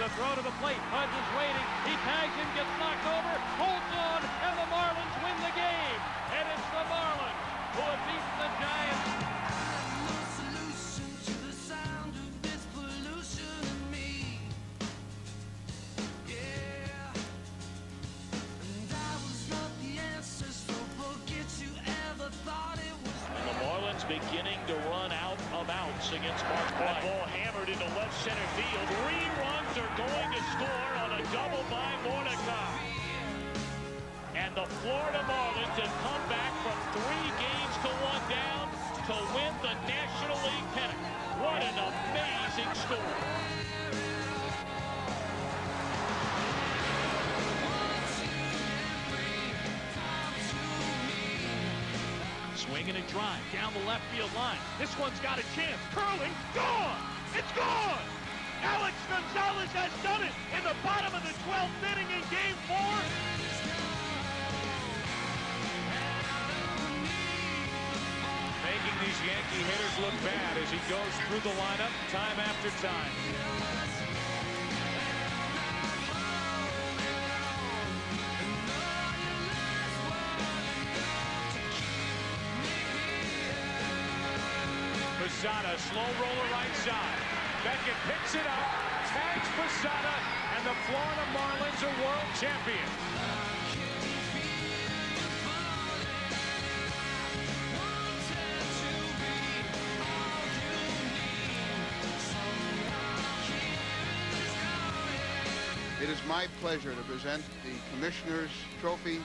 The throw to the plate. Hudge is waiting. He tags him, gets knocked over, holds on, and the Marlins win the game. And it's the Marlins who have beaten the Giants. Beginning to run out of outs against Mordecai. That ball hammered into left center field. 3 runs are going to score on a double by Mordecai. And the Florida Marlins have come back from 3 games to 1 down to win the National League pennant. What an amazing story. Swinging a drive down the left field line. This one's got a chance. Curling, gone! It's gone! Alex Gonzalez has done it in the bottom of the 12th inning in Game 4. Making these Yankee hitters look bad as he goes through the lineup time after time. Posada, slow roller right side. Beckett picks it up, tags Posada, and the Florida Marlins are world champions. It is my pleasure to present the Commissioner's Trophy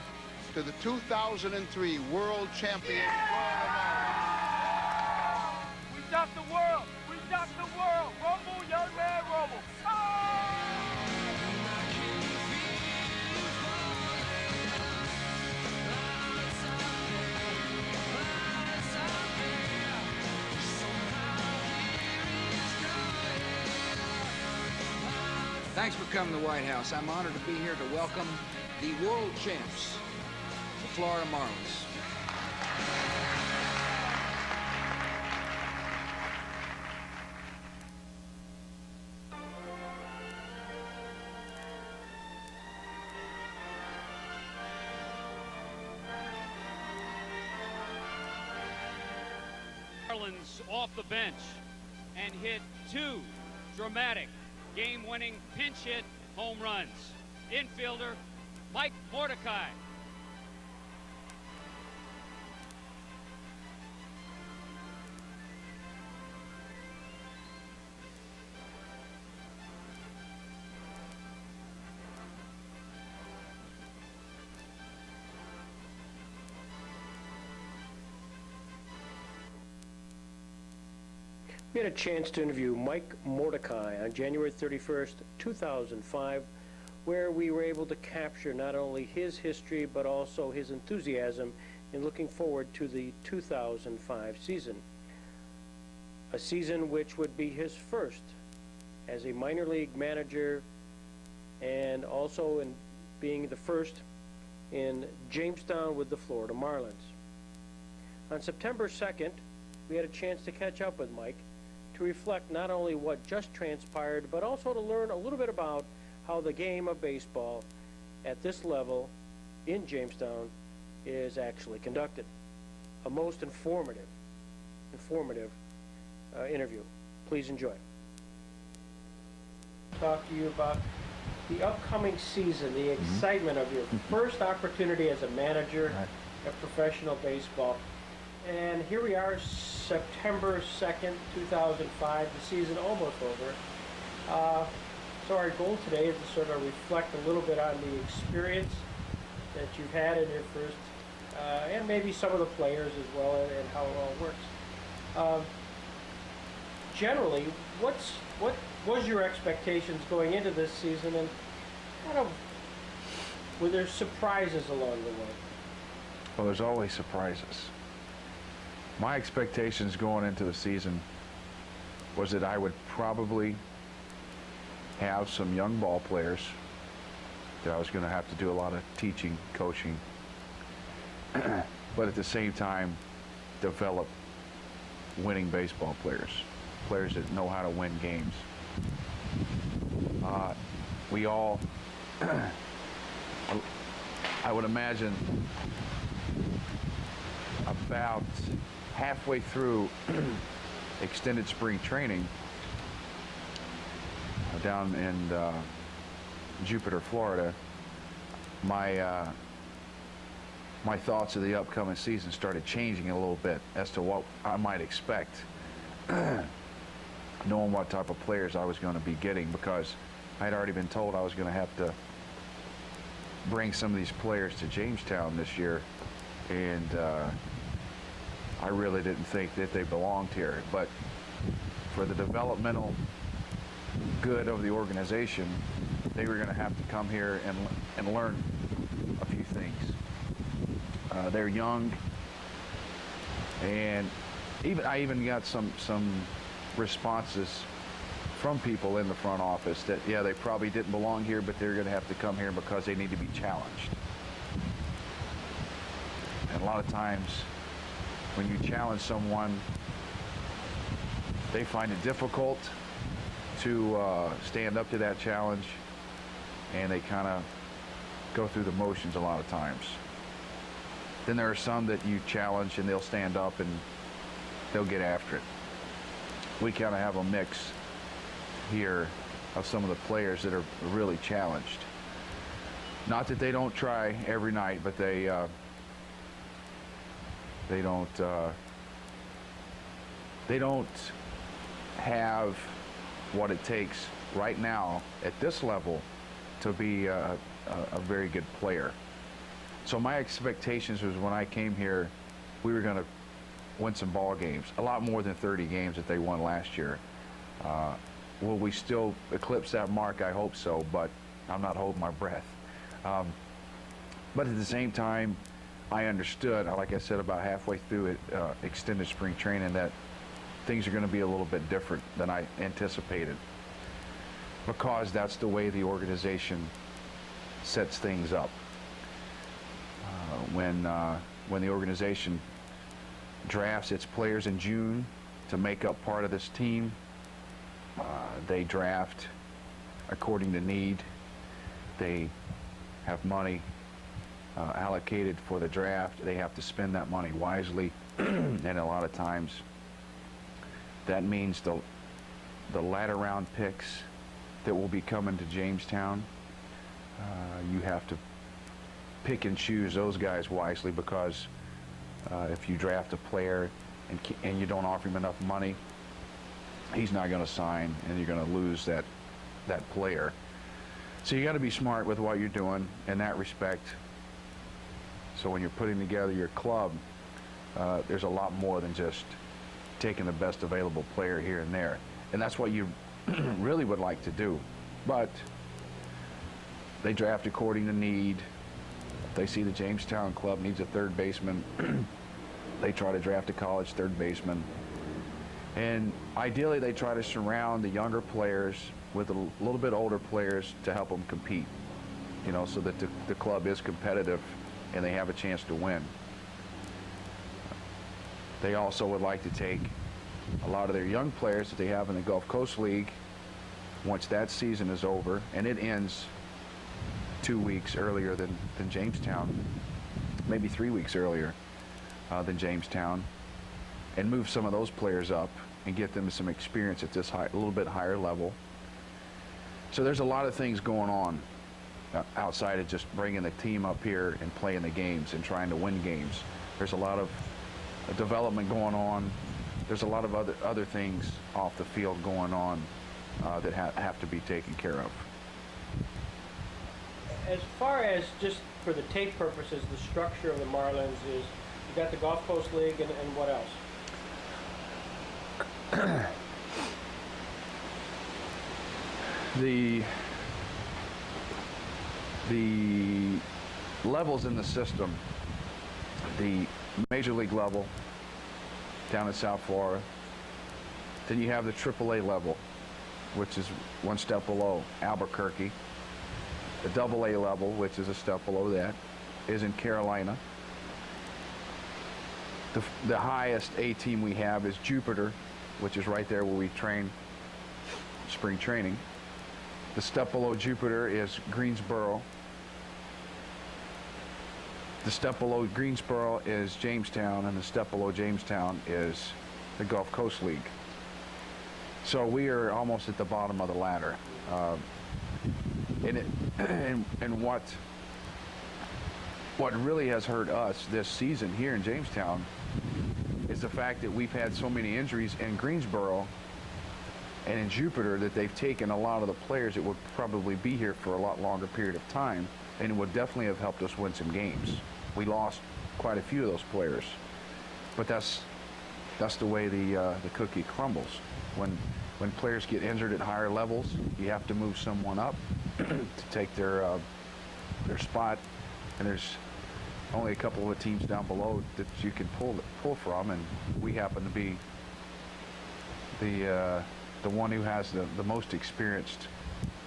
to the 2003 World Champion Florida Marlins. We duck the world! We duck the world! Rumble, young man, rumble! Thanks for coming to the White House. I'm honored to be here to welcome the world champs, the Florida Marlins. Marlins off the bench and hit 2 dramatic game-winning pinch hit home runs. Infielder Mike Mordecai. We had a chance to interview Mike Mordecai on January 31st, 2005, where we were able to capture not only his history but also his enthusiasm in looking forward to the 2005 season. A season which would be his first as a minor league manager and also in being the first in Jamestown with the Florida Marlins. On September 2nd, we had a chance to catch up with Mike to reflect not only what just transpired, but also to learn a little bit about how the game of baseball at this level in Jamestown is actually conducted. A most informative interview. Please enjoy. Talk to you about the upcoming season, the excitement of your first opportunity as a manager of professional baseball. And here we are, September 2nd, 2005, the season almost over. So our goal today is to sort of reflect a little bit on the experience that you've had in your first, and maybe some of the players as well, and how it all works. Generally, what was your expectations going into this season, and kind of, were there surprises along the way? Well, there's always surprises. My expectations going into the season was that I would probably have some young ball players that I was going to have to do a lot of teaching, coaching, but at the same time develop winning baseball players, players that know how to win games. We all, I would imagine, about halfway through extended spring training down in Jupiter, Florida, my thoughts of the upcoming season started changing a little bit as to what I might expect, knowing what type of players I was going to be getting, because I had already been told I was going to have to bring some of these players to Jamestown this year, and I really didn't think that they belonged here. But for the developmental good of the organization, they were going to have to come here and learn a few things. They're young, and I even got some responses from people in the front office that, yeah, they probably didn't belong here, but they're going to have to come here because they need to be challenged. And a lot of times when you challenge someone, they find it difficult to stand up to that challenge, and they kind of go through the motions a lot of times. Then there are some that you challenge and they'll stand up and they'll get after it. We kind of have a mix here of some of the players that are really challenged. Not that they don't try every night, but they don't have what it takes right now at this level to be a very good player. So my expectations was when I came here, we were going to win some ball games, a lot more than 30 games that they won last year. Will we still eclipse that mark? I hope so, but I'm not holding my breath. But at the same time, I understood, like I said, about halfway through it, extended spring training, that things are going to be a little bit different than I anticipated, because that's the way the organization sets things up. When the organization drafts its players in June to make up part of this team, they draft according to need. They have money allocated for the draft. They have to spend that money wisely, and a lot of times that means the latter round picks that will be coming to Jamestown, you have to pick and choose those guys wisely, because if you draft a player and you don't offer him enough money, he's not going to sign, and you're going to lose that player. So you got to be smart with what you're doing in that respect. So when you're putting together your club, there's a lot more than just taking the best available player here and there. And that's what you really would like to do. But they draft according to need. They see the Jamestown club needs a third baseman. They try to draft a college third baseman. And ideally, they try to surround the younger players with a little bit older players to help them compete, you know, so that the club is competitive and they have a chance to win. They also would like to take a lot of their young players that they have in the Gulf Coast League once that season is over, and it ends 2 weeks earlier than Jamestown, maybe 3 weeks earlier than Jamestown, and move some of those players up and get them some experience at this a little bit higher level. So there's a lot of things going on outside of just bringing the team up here and playing the games and trying to win games. There's a lot of development going on. There's a lot of other things off the field going on that have to be taken care of. As far as just for the tape purposes, the structure of the Marlins is, you got the Gulf Coast League and what else? The levels in the system, the Major League level down in South Florida, then you have the AAA level, which is one step below Albuquerque. The AA level, which is a step below that, is in Carolina. The highest A team we have is Jupiter, which is right there where we train spring training. The step below Jupiter is Greensboro. The step below Greensboro is Jamestown, and the step below Jamestown is the Gulf Coast League. So we are almost at the bottom of the ladder. And what really has hurt us this season here in Jamestown is the fact that we've had so many injuries in Greensboro and in Jupiter that they've taken a lot of the players that would probably be here for a lot longer period of time, and it would definitely have helped us win some games. We lost quite a few of those players, but that's the way the cookie crumbles. When players get injured at higher levels, you have to move someone up to take their spot, and there's only a couple of teams down below that you can pull from, and we happen to be the one who has the most experienced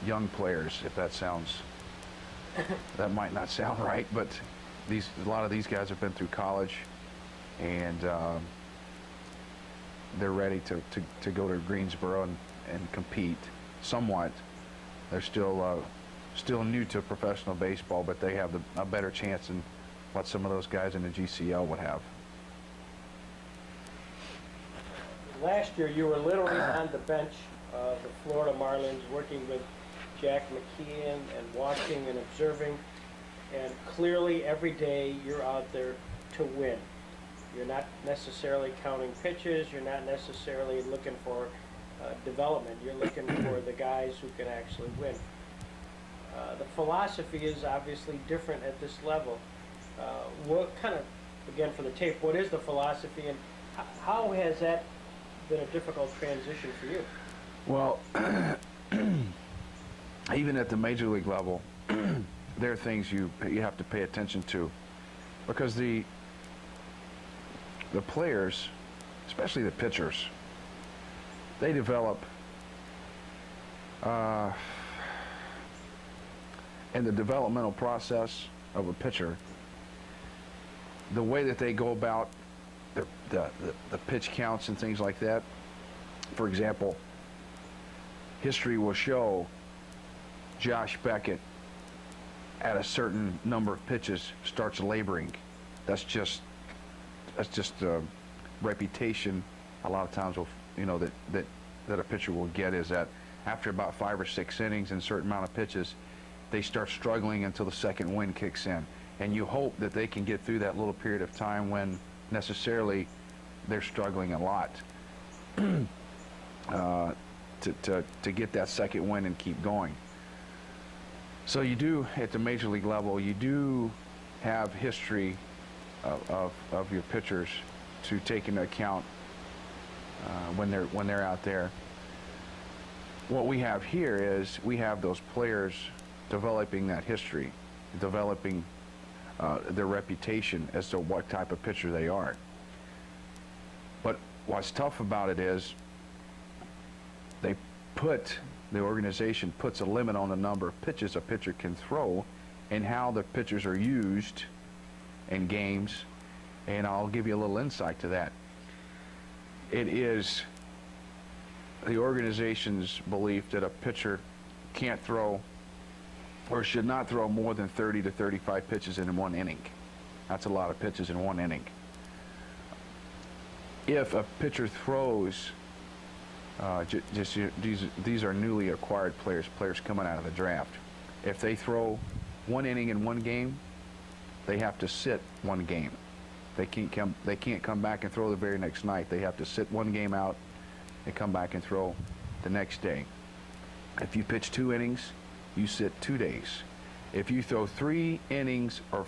young players. If that sounds, that might not sound right, but a lot of these guys have been through college, and they're ready to go to Greensboro and compete somewhat. They're still new to professional baseball, but they have a better chance than what some of those guys in the GCL would have. Last year, you were literally on the bench of the Florida Marlins, working with Jack McKeon and watching and observing. And clearly, every day, you're out there to win. You're not necessarily counting pitches. You're not necessarily looking for development. You're looking for the guys who can actually win. The philosophy is obviously different at this level. What kind of, again, for the tape, what is the philosophy, and how has that been a difficult transition for you? Well, even at the major league level, there are things you have to pay attention to, because the players, especially the pitchers, they develop in the developmental process of a pitcher, the way that they go about the pitch counts and things like that. For example, history will show Josh Beckett at a certain number of pitches starts laboring. That's just a reputation a lot of times that a pitcher will get, is that after about 5 or 6 innings and a certain amount of pitches, they start struggling until the second wind kicks in. And you hope that they can get through that little period of time when necessarily they're struggling a lot to get that second wind and keep going. So you do, at the major league level, you do have history of your pitchers to take into account when they're out there. What we have here is we have those players developing that history, developing their reputation as to what type of pitcher they are. But what's tough about it is the organization puts a limit on the number of pitches a pitcher can throw and how the pitchers are used in games, and I'll give you a little insight to that. It is the organization's belief that a pitcher can't throw or should not throw more than 30 to 35 pitches in one inning. That's a lot of pitches in one inning. If a pitcher throws, these are newly acquired players coming out of the draft. If they throw 1 inning in one game, they have to sit 1 game. They can't come back and throw the very next night. They have to sit 1 game out and come back and throw the next day. If you pitch 2 innings, you sit 2 days. If you throw 3 innings or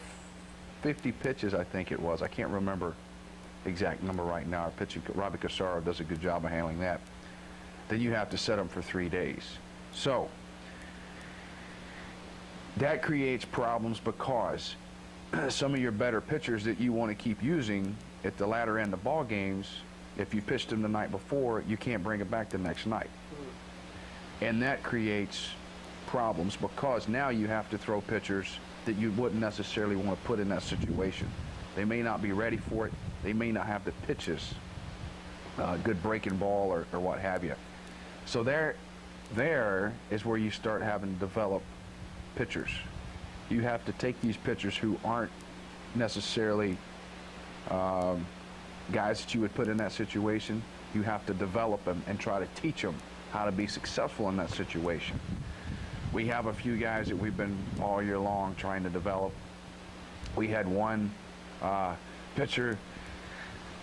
50 pitches, I think it was, I can't remember the exact number right now. Our pitcher, Robbie Casaro, does a good job of handling that. Then you have to set them for 3 days. So that creates problems, because some of your better pitchers that you want to keep using at the latter end of ball games, if you pitched them the night before, you can't bring it back the next night. And that creates problems, because now you have to throw pitchers that you wouldn't necessarily want to put in that situation. They may not be ready for it. They may not have the pitches, good breaking ball or what have you. So there there is where you start having to develop pitchers. You have to take these pitchers who aren't necessarily guys that you would put in that situation. You have to develop them and try to teach them how to be successful in that situation. We have a few guys that we've been all year long trying to develop. We had one pitcher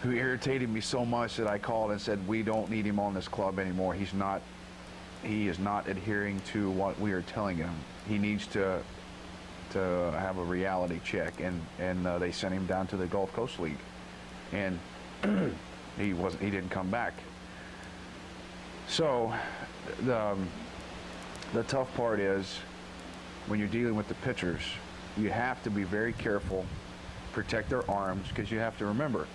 who irritated me so much that I called and said, we don't need him on this club anymore. He is not adhering to what we are telling him. He needs to have a reality check, and they sent him down to the Gulf Coast League, and he didn't come back. So the tough part is when you're dealing with the pitchers, you have to be very careful, protect their arms, because you have to remember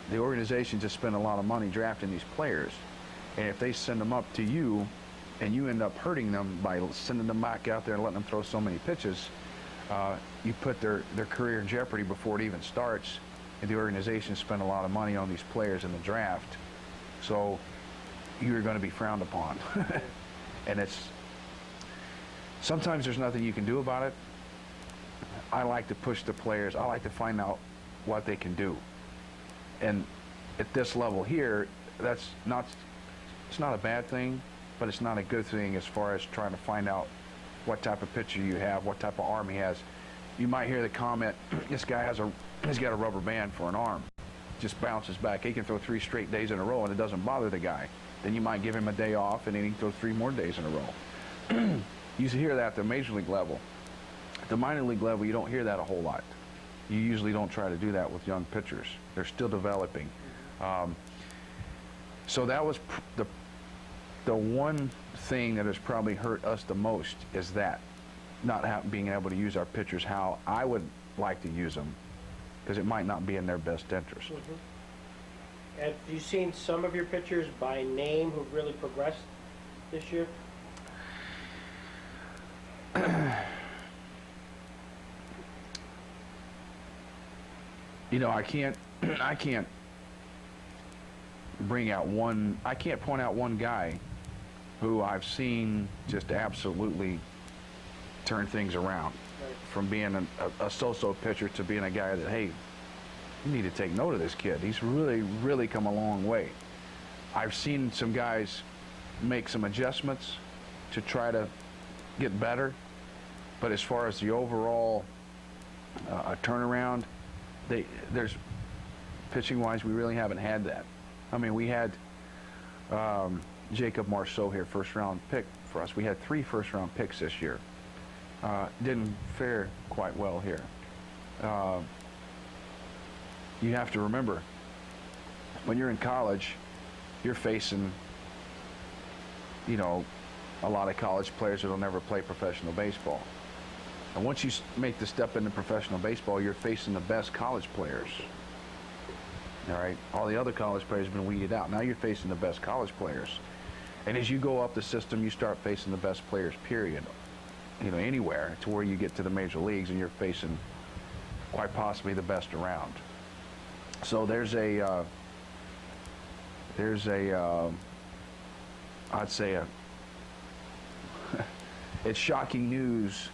the organization just spent a lot of money drafting these players, and if they send them up to you and you end up hurting them by sending them back out there and letting them throw so many pitches, you put their career in jeopardy before it even starts. And the organization spent a lot of money on these players in the draft, so you're going to be frowned upon. And sometimes there's nothing you can do about it. I like to push the players. I like to find out what they can do. And at this level here, it's not a bad thing, but it's not a good thing as far as trying to find out what type of pitcher you have, what type of arm he has. You might hear the comment, this guy he's got a rubber band for an arm. Just bounces back. He can throw 3 straight days in a row and it doesn't bother the guy. Then you might give him a day off and then he can throw 3 more days in a row. You hear that at the major league level. At the minor league level, you don't hear that a whole lot. You usually don't try to do that with young pitchers. They're still developing. So that was the one thing that has probably hurt us the most, is that not being able to use our pitchers how I would like to use them, because it might not be in their best interest. Mm-hmm. Have you seen some of your pitchers by name who've really progressed this year? You know, I can't bring out one. I can't point out one guy who I've seen just absolutely turn things around, right, from being a so-so pitcher to being a guy that, hey, you need to take note of this kid. He's really come a long way. I've seen some guys make some adjustments to try to get better, but as far as the overall turnaround, there's pitching-wise, we really haven't had that. I mean, we had Jacob Marceau here, first-round pick for us. We had 3 first-round picks this year. Didn't fare quite well here. You have to remember, when you're in college, you're facing, you know, a lot of college players that'll never play professional baseball. And once you make the step into professional baseball, you're facing the best college players. All right? All the other college players have been weeded out. Now you're facing the best college players. And as you go up the system, you start facing the best players, period. You know, anywhere, to where you get to the major leagues and you're facing quite possibly the best around. So there's a I'd say it's shocking news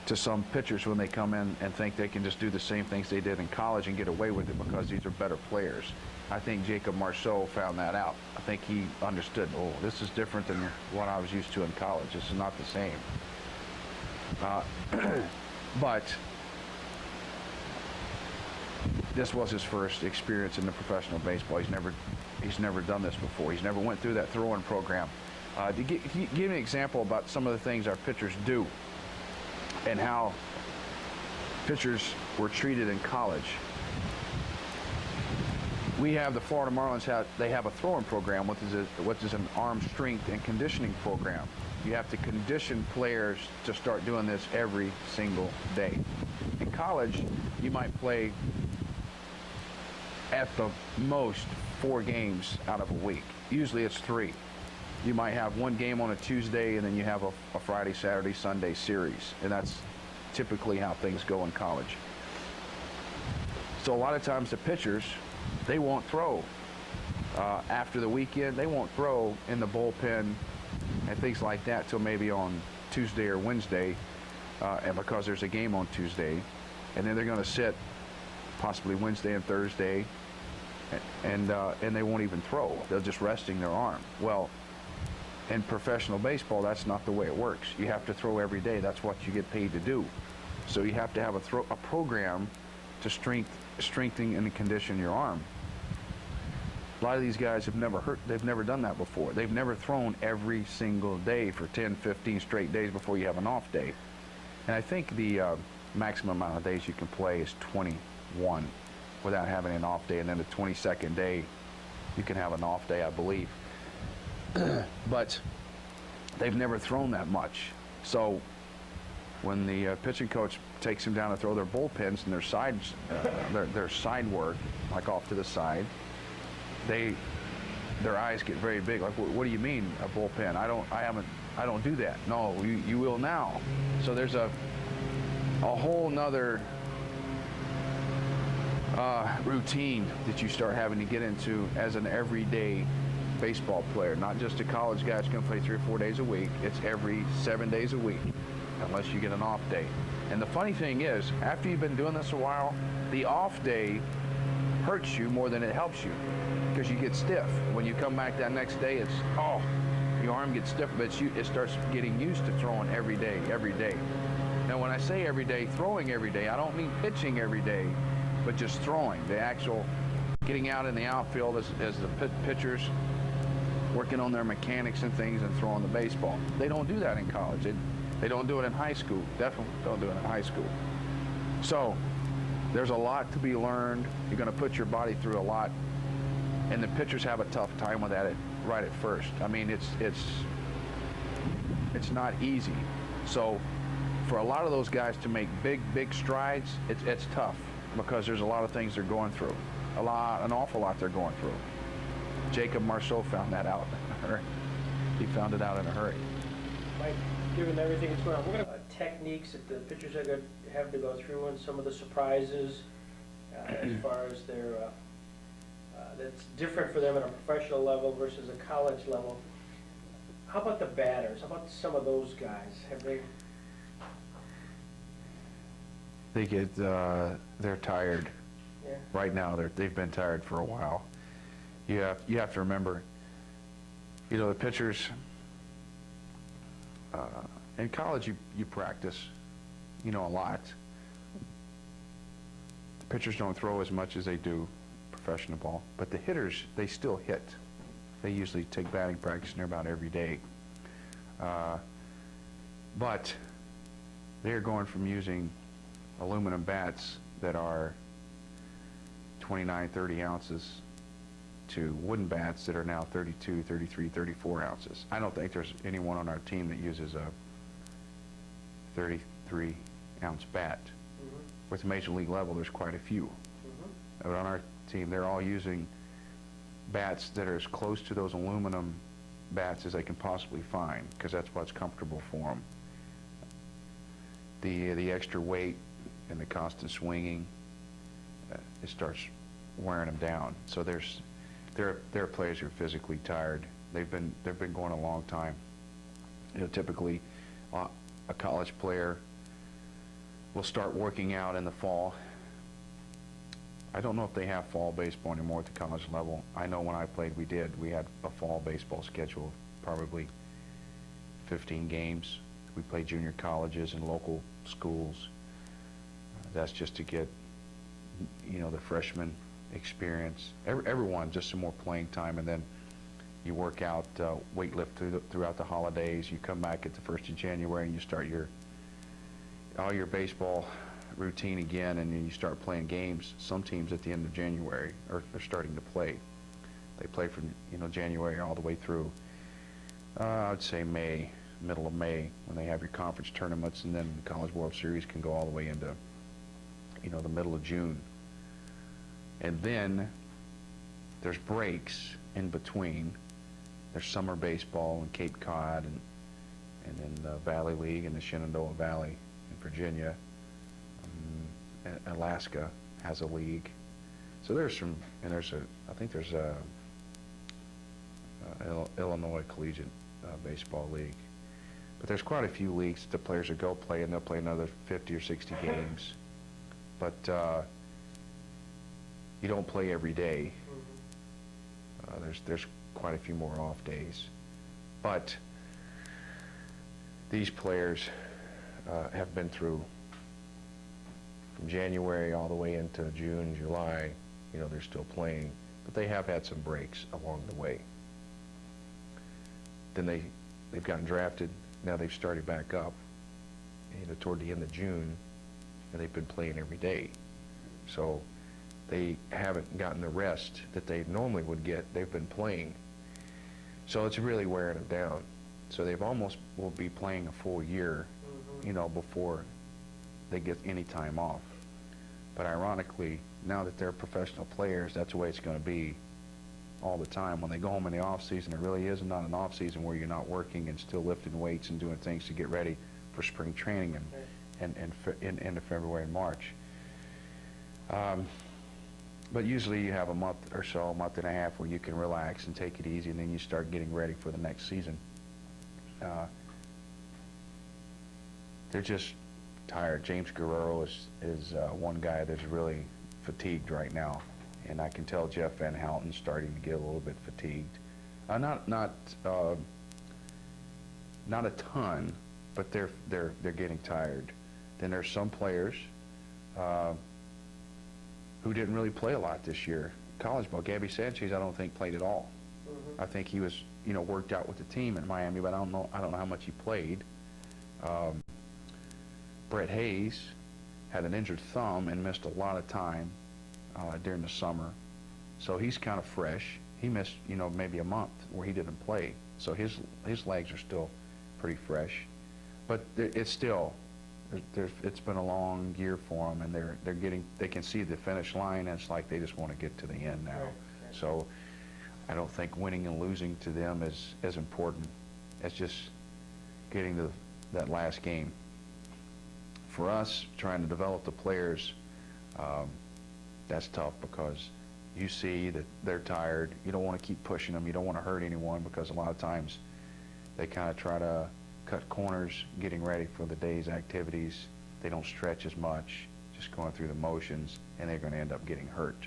to some pitchers when they come in and think they can just do the same things they did in college and get away with it because these are better players. I think Jacob Marceau found that out. I think he understood, oh, this is different than what I was used to in college. This is not the same. But this was his first experience in the professional baseball. He's never done this before. He's never went through that throwing program. To give an example about some of the things our pitchers do and how pitchers were treated in college. We have the Florida Marlins, they have a throwing program, which is an arm strength and conditioning program. You have to condition players to start doing this every single day. In college, you might play at the most 4 games out of a week. Usually it's 3. You might have 1 game on a Tuesday, and then you have a Friday, Saturday, Sunday series. And that's typically how things go in college. So a lot of times the pitchers, they won't throw after the weekend. They won't throw in the bullpen and things like that till maybe on Tuesday or Wednesday, and because there's a game on Tuesday, and then they're going to sit possibly Wednesday and Thursday, and they won't even throw. They're just resting their arm. Well, in professional baseball, that's not the way it works. You have to throw every day. That's what you get paid to do. So you have to have a program to strengthen and condition your arm. A lot of these guys have they've never done that before. They've never thrown every single day for 10, 15 straight days before you have an off day. And I think the maximum amount of days you can play is 21 without having an off day, and then the 22nd day you can have an off day, I believe. But they've never thrown that much. So when the pitching coach takes them down to throw their bullpens and their sides, their side work, like off to the side, their eyes get very big. Like, what do you mean a bullpen? I don't do that. No, you will now. So there's a whole nother routine that you start having to get into as an everyday baseball player, not just a college guy that's going to play 3 or 4 days a week. It's every 7 days a week, unless you get an off day. And the funny thing is, after you've been doing this a while, the off day hurts you more than it helps you, because you get stiff. When you come back that next day, it's, oh, your arm gets stiff, but it starts getting used to throwing every day, every day. Now, when I say every day, throwing every day, I don't mean pitching every day, but just throwing. The actual getting out in the outfield as the pitchers, working on their mechanics and things and throwing the baseball. They don't do that in college. They don't do it in high school. Definitely don't do it in high school. So there's a lot to be learned. You're going to put your body through a lot, and the pitchers have a tough time with that right at first. I mean, it's not easy. So for a lot of those guys to make big strides, it's tough, because there's a lot of things they're going through, an awful lot they're going through. Jacob Marceau found that out in a hurry. He found it out in a hurry. Mike, given everything that's going on, we're going to techniques that the pitchers are going to have to go through, and some of the surprises as far as their that's different for them at a professional level versus a college level. How about the batters? How about some of those guys? Have they? They get they're tired. Yeah. Right now, they've been tired for a while. You have to remember, the pitchers, in college you practice, a lot. The pitchers don't throw as much as they do professional ball, but the hitters, they still hit. They usually take batting practice near about every day. But they're going from using aluminum bats that are 29, 30 ounces to wooden bats that are now 32, 33, 34 ounces. I don't think there's anyone on our team that uses a 33-ounce bat. Mm-hmm. With the major league level, there's quite a few. Mm-hmm. But on our team, they're all using bats that are as close to those aluminum bats as they can possibly find, because that's what's comfortable for them. The extra weight and the constant swinging, it starts wearing them down. So there are players who are physically tired. They've been going a long time. Typically, a college player will start working out in the fall. I don't know if they have fall baseball anymore at the college level. I know when I played, we did. We had a fall baseball schedule of probably 15 games. We played junior colleges and local schools. That's just to get, the freshman experience. Everyone, just some more playing time, and then you work out, weightlift throughout the holidays. You come back at the 1st of January and you start all your baseball routine again, and then you start playing games. Some teams at the end of January are starting to play. They play from January all the way through I'd say May, middle of May, when they have your conference tournaments, and then the College World Series can go all the way into the middle of June. And then there's breaks in between. There's summer baseball in Cape Cod and in the Valley League in the Shenandoah Valley in Virginia. Alaska has a league. So there's some, and I think there's a Illinois Collegiate baseball league. But there's quite a few leagues that the players will go play, and they'll play another 50 or 60 games. But you don't play every day. There's quite a few more off days. But these players have been through from January all the way into June, July. You know, they're still playing, but they have had some breaks along the way. Then they've gotten drafted. Now they've started back up, you know, toward the end of June, and they've been playing every day. So they haven't gotten the rest that they normally would get. They've been playing. So it's really wearing them down. So they've almost will be playing a full year, you know, before they get any time off. But ironically, now that they're professional players, that's the way it's going to be all the time. When they go home in the off season, it really is not an off season where you're not working and still lifting weights and doing things to get ready for spring training and into February and March. But usually you have a month or so, a month and a half, where you can relax and take it easy, and then you start getting ready for the next season. They're just tired. James Guerrero is one guy that's really fatigued right now, and I can tell Jeff Van Houten's starting to get a little bit fatigued. Not a ton, but they're getting tired. Then there's some players who didn't really play a lot this year. College ball, Gabby Sanchez, I don't think played at all. I think he was, you know, worked out with the team in Miami, but I don't know how much he played. Brett Hayes had an injured thumb and missed a lot of time during the summer, so he's kind of fresh. He missed, you know, maybe a month where he didn't play, so his legs are still pretty fresh. But it's still, it's been a long year for them, and they can see the finish line, and it's like they just want to get to the end now. Right. So I don't think winning and losing to them is as important as just getting to that last game. For us, trying to develop the players, that's tough, because you see that they're tired. You don't want to keep pushing them. You don't want to hurt anyone, because a lot of times they kind of try to cut corners getting ready for the day's activities. They don't stretch as much, just going through the motions, and they're going to end up getting hurt.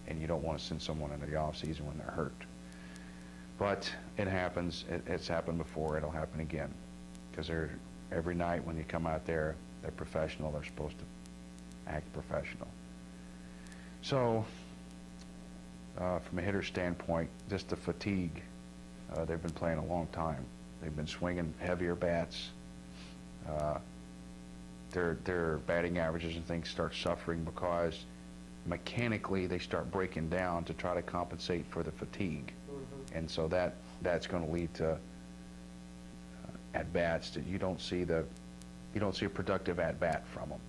And you don't want to send someone into the off season when they're hurt. But it happens. It's happened before. It'll happen again, because every night when you come out there, they're professional. They're supposed to act professional. So from a hitter standpoint, just the fatigue. They've been playing a long time. They've been swinging heavier bats. Their batting averages and things start suffering, because mechanically they start breaking down to try to compensate for the fatigue. And so that's going to lead to at bats that you don't see a productive at bat from them,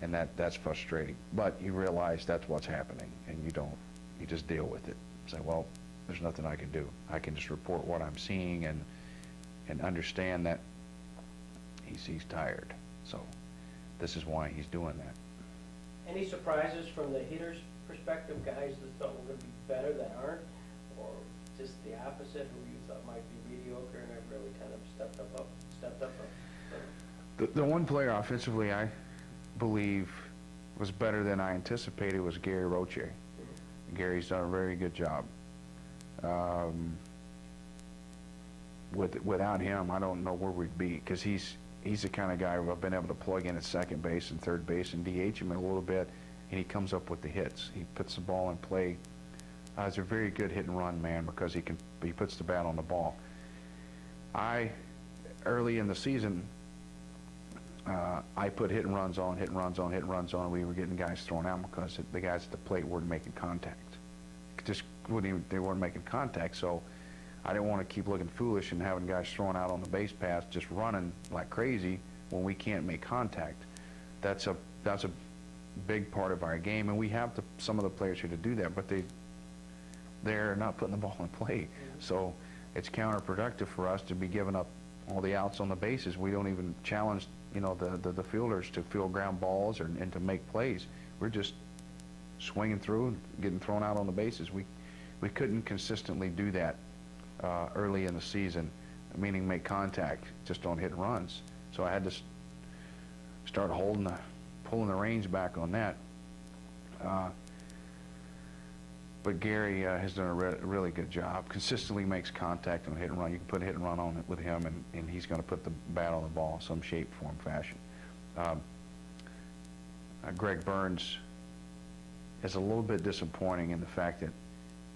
and that's frustrating. But you realize that's what's happening, and you just deal with it. Say, well, there's nothing I can do. I can just report what I'm seeing and understand that he's tired. So this is why he's doing that. Any surprises from the hitter's perspective, guys that thought were going to be better that aren't, or just the opposite, who you thought might be mediocre and have really kind of stepped up? The one player offensively I believe was better than I anticipated was Gary Roche. Gary's done a very good job. Without him, I don't know where we'd be, because he's the kind of guy who I've been able to plug in at second base and third base and DH him a little bit, and he comes up with the hits. He puts the ball in play. He's a very good hit and run man, because he puts the bat on the ball. Early in the season, I put hit and runs on. We were getting guys thrown out because the guys at the plate weren't making contact. They weren't making contact, so I didn't want to keep looking foolish and having guys thrown out on the base paths just running like crazy when we can't make contact. That's a big part of our game, and we have some of the players here to do that, but they're not putting the ball in play. So it's counterproductive for us to be giving up all the outs on the bases. We don't even challenge, the fielders to field ground balls and to make plays. We're just swinging through and getting thrown out on the bases. We couldn't consistently do that early in the season. meaning make contact, just don't hit runs. So I had to start pulling the reins back on that. But Gary has done a really good job. Consistently makes contact on hit and run. You can put a hit and run on it with him, and he's going to put the bat on the ball in some shape, form, fashion. Greg Burns is a little bit disappointing in the fact that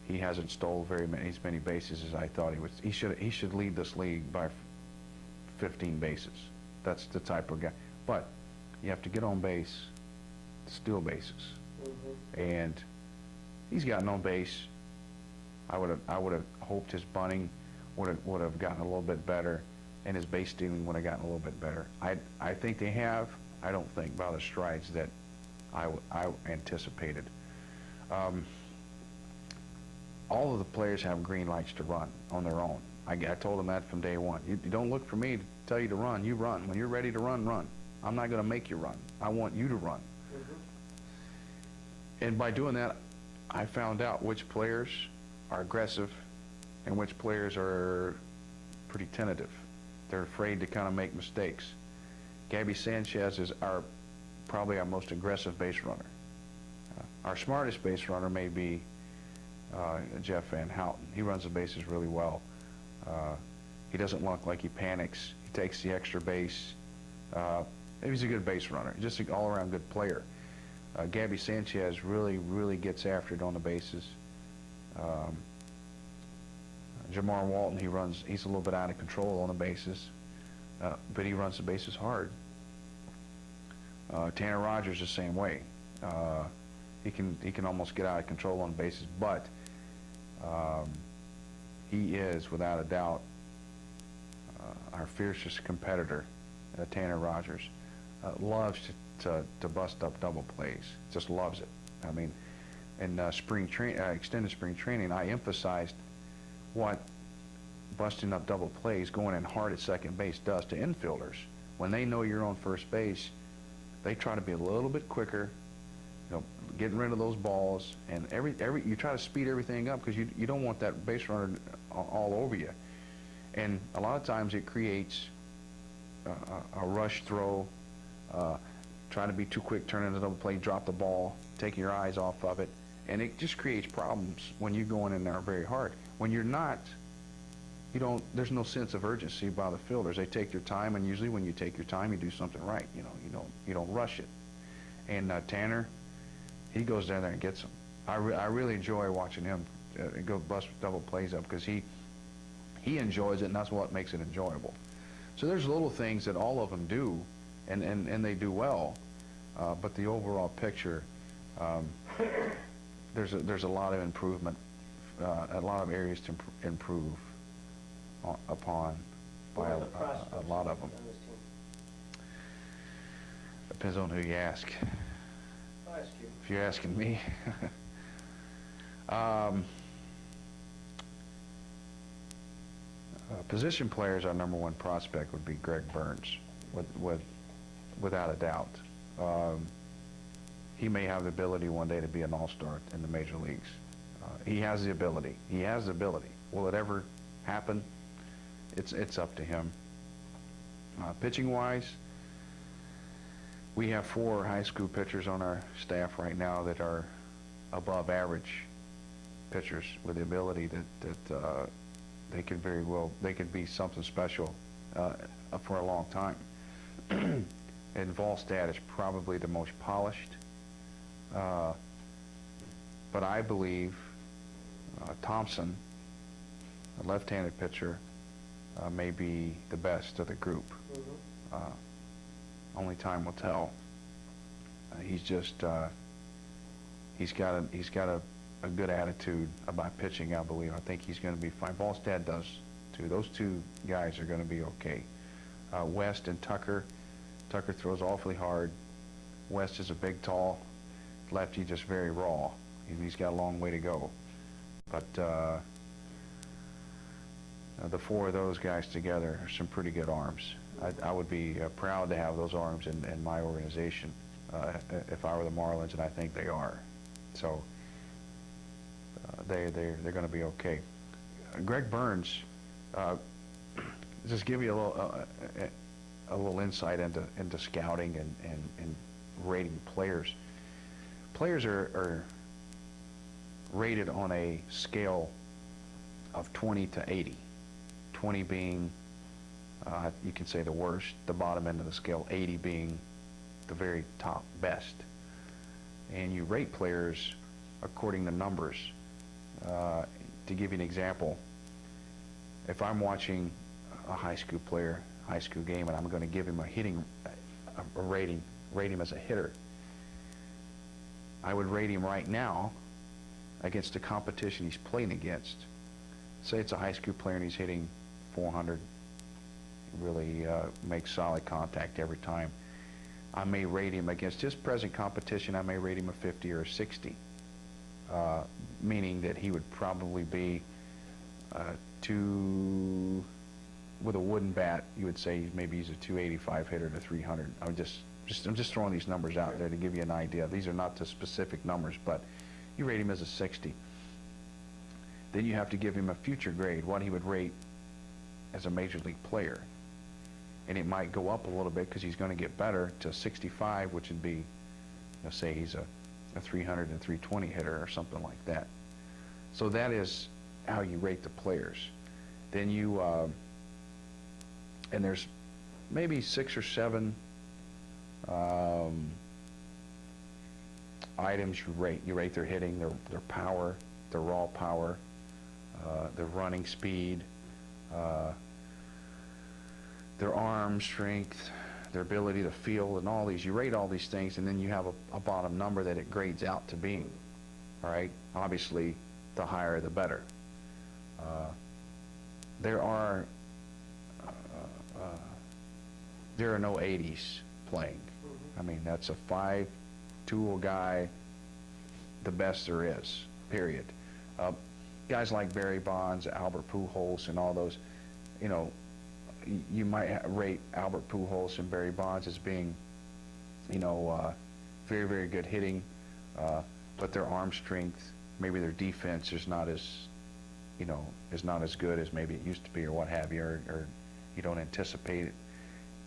he hasn't stole as many bases as I thought he would. He should lead this league by 15 bases. That's the type of guy. But you have to get on base, steal bases, and he's gotten on base. I would have hoped his bunting would have gotten a little bit better, and his base stealing would have gotten a little bit better. I think they have. I don't think by the strides that I anticipated. All of the players have green lights to run on their own. I told them that from day one. You don't look for me to tell you to run. You run. When you're ready to run, run. I'm not going to make you run. I want you to run. And by doing that, I found out which players are aggressive and which players are pretty tentative. They're afraid to kind of make mistakes. Gabby Sanchez is probably our most aggressive base runner. Our smartest base runner may be Jeff Van Houten. He runs the bases really well. He doesn't look like he panics. He takes the extra base. He's a good base runner, just an all-around good player. Gabby Sanchez really gets after it on the bases. Jamar Walton, he's a little bit out of control on the bases, but he runs the bases hard. Tanner Rogers the same way. He can almost get out of control on the bases, but he is without a doubt our fiercest competitor, Tanner Rogers. Loves to bust up double plays. Just loves it. I mean, in extended spring training, I emphasized what busting up double plays, going in hard at second base does to infielders. When they know you're on first base, they try to be a little bit quicker, getting rid of those balls, and you try to speed everything up because you don't want that base runner all over you. And a lot of times it creates a rush throw, trying to be too quick, turn into a double play, drop the ball, take your eyes off of it, and it just creates problems when you're going in there very hard. When you're not, there's no sense of urgency by the fielders. They take their time, and usually when you take your time, you do something right. You don't rush it. And Tanner, he goes down there and gets them. I really enjoy watching him go bust double plays up because he enjoys it, and that's what makes it enjoyable. So there's little things that all of them do, and they do well, but the overall picture, there's a lot of improvement, a lot of areas to improve upon by a lot of them. Depends on who you ask. I'll ask you. If you're asking me. Position players, our number one prospect would be Greg Burns, without a doubt. He may have the ability one day to be an all-star in the major leagues. He has the ability. He has the ability. Will it ever happen? It's up to him. Pitching-wise, we have 4 high school pitchers on our staff right now that are above average pitchers with the ability that they could be something special for a long time. And Volstad is probably the most polished, but I believe Thompson, a left-handed pitcher, may be the best of the group. Only time will tell. He's got a good attitude about pitching, I believe. I think he's going to be fine. Volstad does too. Those 2 guys are going to be okay. West and Tucker. Tucker throws awfully hard. West is a big, tall lefty, just very raw. He's got a long way to go. But the 4 of those guys together are some pretty good arms. I would be proud to have those arms in my organization if I were the Marlins, and I think they are. So they're going to be okay. Greg Burns, just give you a little insight into scouting and rating players. Players are rated on a scale of 20 to 80. 20 being, you can say, the worst, the bottom end of the scale, 80 being the very top, best. And you rate players according to numbers. To give you an example, if I'm watching a high school player, high school game, and I'm going to give him a rating, rate him as a hitter, I would rate him right now against the competition he's playing against. Say it's a high school player and he's hitting 400, really makes solid contact every time. I may rate him against his present competition, I may rate him a 50 or a 60, meaning that he would probably be with a wooden bat, you would say maybe he's a 285 hitter to 300. I'm just throwing these numbers out there to give you an idea. These are not the specific numbers, but you rate him as a 60. Then you have to give him a future grade, what he would rate as a major league player. And it might go up a little bit because he's going to get better to 65, which would be, say he's a 300 and 320 hitter or something like that. So that is how you rate the players. Then you, and there's maybe 6 or 7 items you rate. You rate their hitting, their power, their raw power, their running speed, their arm strength, their ability to field, and all these. You rate all these things, and then you have a bottom number that it grades out to being. All right? Obviously, the higher the better. There are no 80s playing. I mean, that's a 5-tool guy, the best there is, period. Guys like Barry Bonds, Albert Pujols, and all those, you know, you might rate Albert Pujols and Barry Bonds as being, you know, very, very good hitting, but their arm strength, maybe their defense is not as, you know, is not as good as maybe it used to be, or what have you, or you don't anticipate it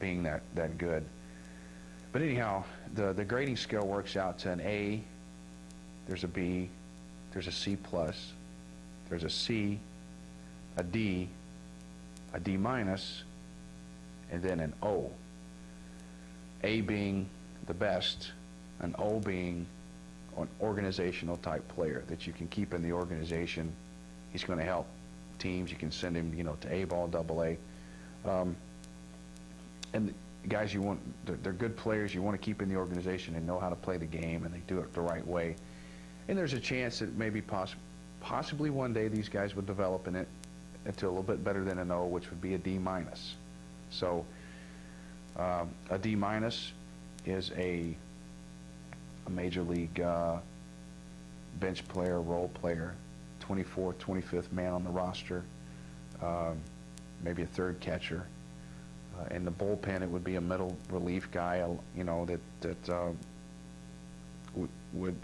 being that good. But anyhow, the grading scale works out to an A, there's a B, there's a C+, there's a C, a D minus, and then an O. A being the best, an O being an organizational type player that you can keep in the organization. He's going to help teams. You can send him, you know, to A-ball, AA. And guys you want, they're good players you want to keep in the organization and know how to play the game, and they do it the right way. And there's a chance that maybe possibly one day these guys would develop in it into a little bit better than an O, which would be a D minus. So a D minus is a major league bench player, role player, 24th, 25th man on the roster, maybe a third catcher. In the bullpen, it would be a middle relief guy, you know, that would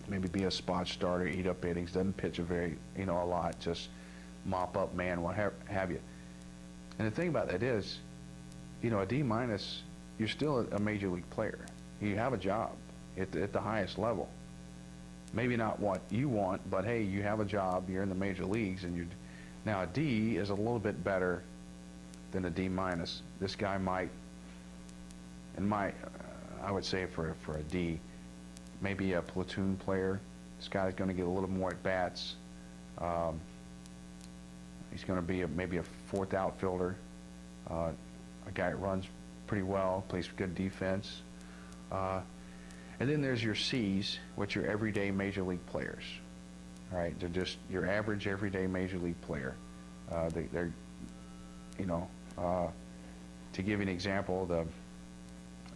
maybe be a spot starter, eat up innings, doesn't pitch a lot, just mop up man, what have you. And the thing about that is, you know, a D minus, you're still a major league player. You have a job at the highest level. Maybe not what you want, but hey, you have a job, you're in the major leagues, and now a D is a little bit better than a D minus. This guy might, I would say for a D, maybe a platoon player. This guy's going to get a little more at bats. He's going to be maybe a fourth outfielder, a guy that runs pretty well, plays good defense. And then there's your C's, which are everyday major league players. All right, they're just your average everyday major league player. They're, you know, to give you an example,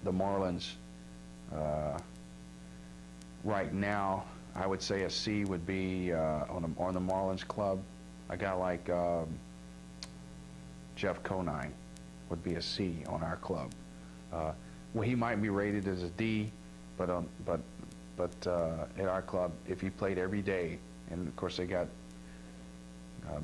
the Marlins right now, I would say a C would be on the Marlins club. A guy like Jeff Conine would be a C on our club. Well, he might be rated as a D, but at our club, if he played every day, and of course they got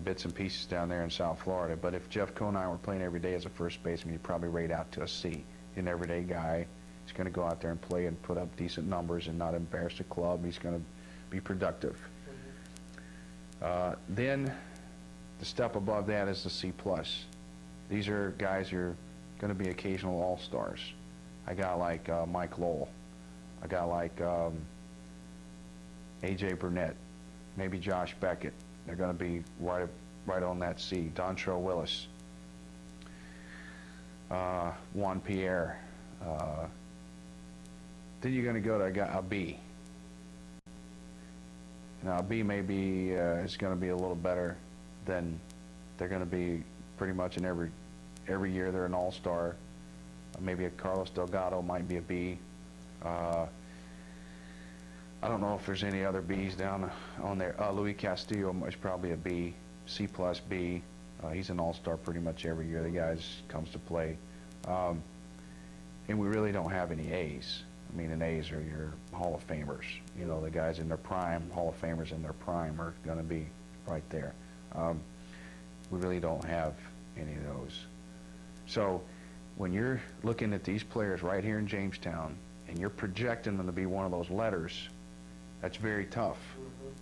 bits and pieces down there in South Florida. But if Jeff Conine were playing every day as a first baseman, he'd probably rate out to a C. An everyday guy. He's going to go out there and play and put up decent numbers and not embarrass the club. He's going to be productive. Then the step above that is the C+. These are guys who are going to be occasional all-stars. A guy like Mike Lowell, a guy like A.J. Burnett, maybe Josh Beckett. They're going to be right on that C. Dontrell Willis, Juan Pierre. Then you're going to go to a B. Now, a B maybe is going to be a little better than they're going to be pretty much in every year. They're an all-star. Maybe a Carlos Delgado might be a B. I don't know if there's any other Bs down on there. Luis Castillo is probably a B, C+, B. He's an all-star pretty much every year. The guy comes to play. And we really don't have any A's. I mean, and A's are your Hall of Famers. You know, the guys in their prime, Hall of Famers in their prime are going to be right there. We really don't have any of those. So when you're looking at these players right here in Jamestown and you're projecting them to be one of those letters, that's very tough.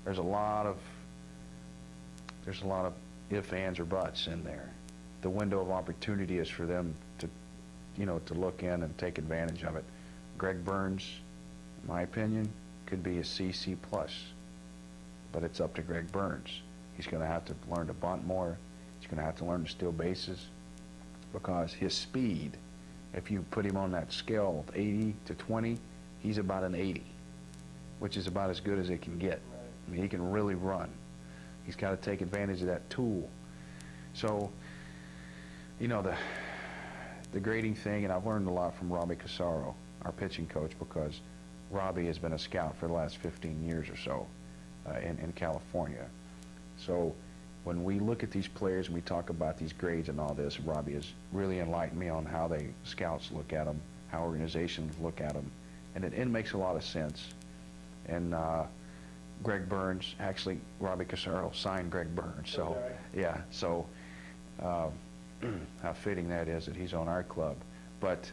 There's a lot of if, ands, or buts in there. The window of opportunity is for them to, you know, to look in and take advantage of it. Greg Burns, in my opinion, could be a C+, but it's up to Greg Burns. He's going to have to learn to bunt more. He's going to have to learn to steal bases, because his speed, if you put him on that scale of 80 to 20, he's about an 80, which is about as good as it can get. I mean, he can really run. He's got to take advantage of that tool. So, you know, the grading thing, and I've learned a lot from Robbie Casaro, our pitching coach, because Robbie has been a scout for the last 15 years or so in California. So when we look at these players and we talk about these grades and all this, Robbie has really enlightened me on how scouts look at them, how organizations look at them, and it makes a lot of sense. And Greg Burns, actually, Robbie Casaro signed Greg Burns, so yeah, so how fitting that is that he's on our club. But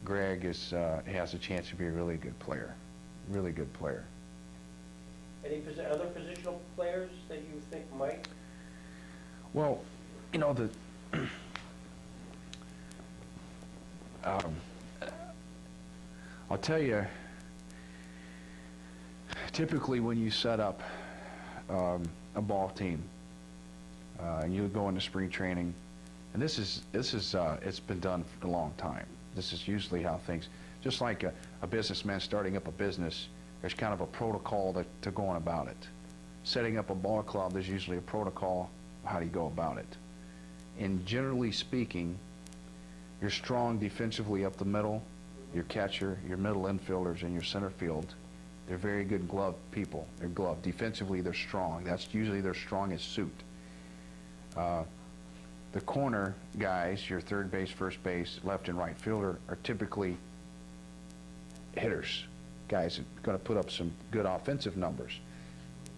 Greg has a chance to be a really good player, really good player. Any other positional players that you think might? Well, you know, I'll tell you, typically when you set up a ball team and you go into spring training, and this is it's been done for a long time. This is usually how things, just like a businessman starting up a business, there's kind of a protocol to go on about it. Setting up a ball club, there's usually a protocol. How do you go about it? And generally speaking, you're strong defensively up the middle. Your catcher, your middle infielders, and your center field, they're very good glove people. They're glove. Defensively, they're strong. That's usually their strongest suit. The corner guys, your third base, first base, left and right fielder, are typically hitters. Guys are going to put up some good offensive numbers.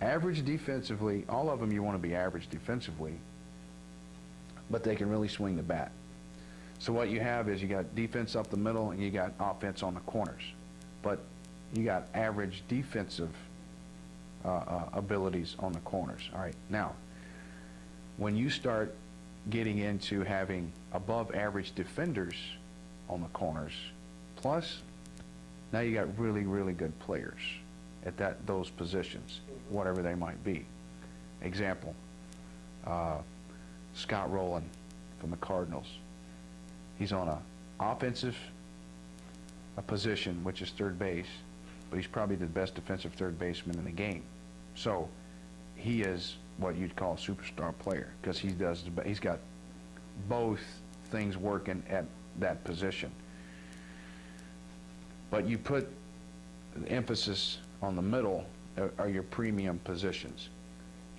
Average defensively, all of them you want to be average defensively, but they can really swing the bat. So what you have is you got defense up the middle and you got offense on the corners. But you got average defensive abilities on the corners. All right, now, when you start getting into having above average defenders on the corners, plus now you got really, really good players at those positions, whatever they might be. Example, Scott Rowland from the Cardinals. He's on an offensive position, which is third base, but he's probably the best defensive third baseman in the game. So he is what you'd call a superstar player, because he's got both things working at that position. But you put the emphasis on the middle are your premium positions.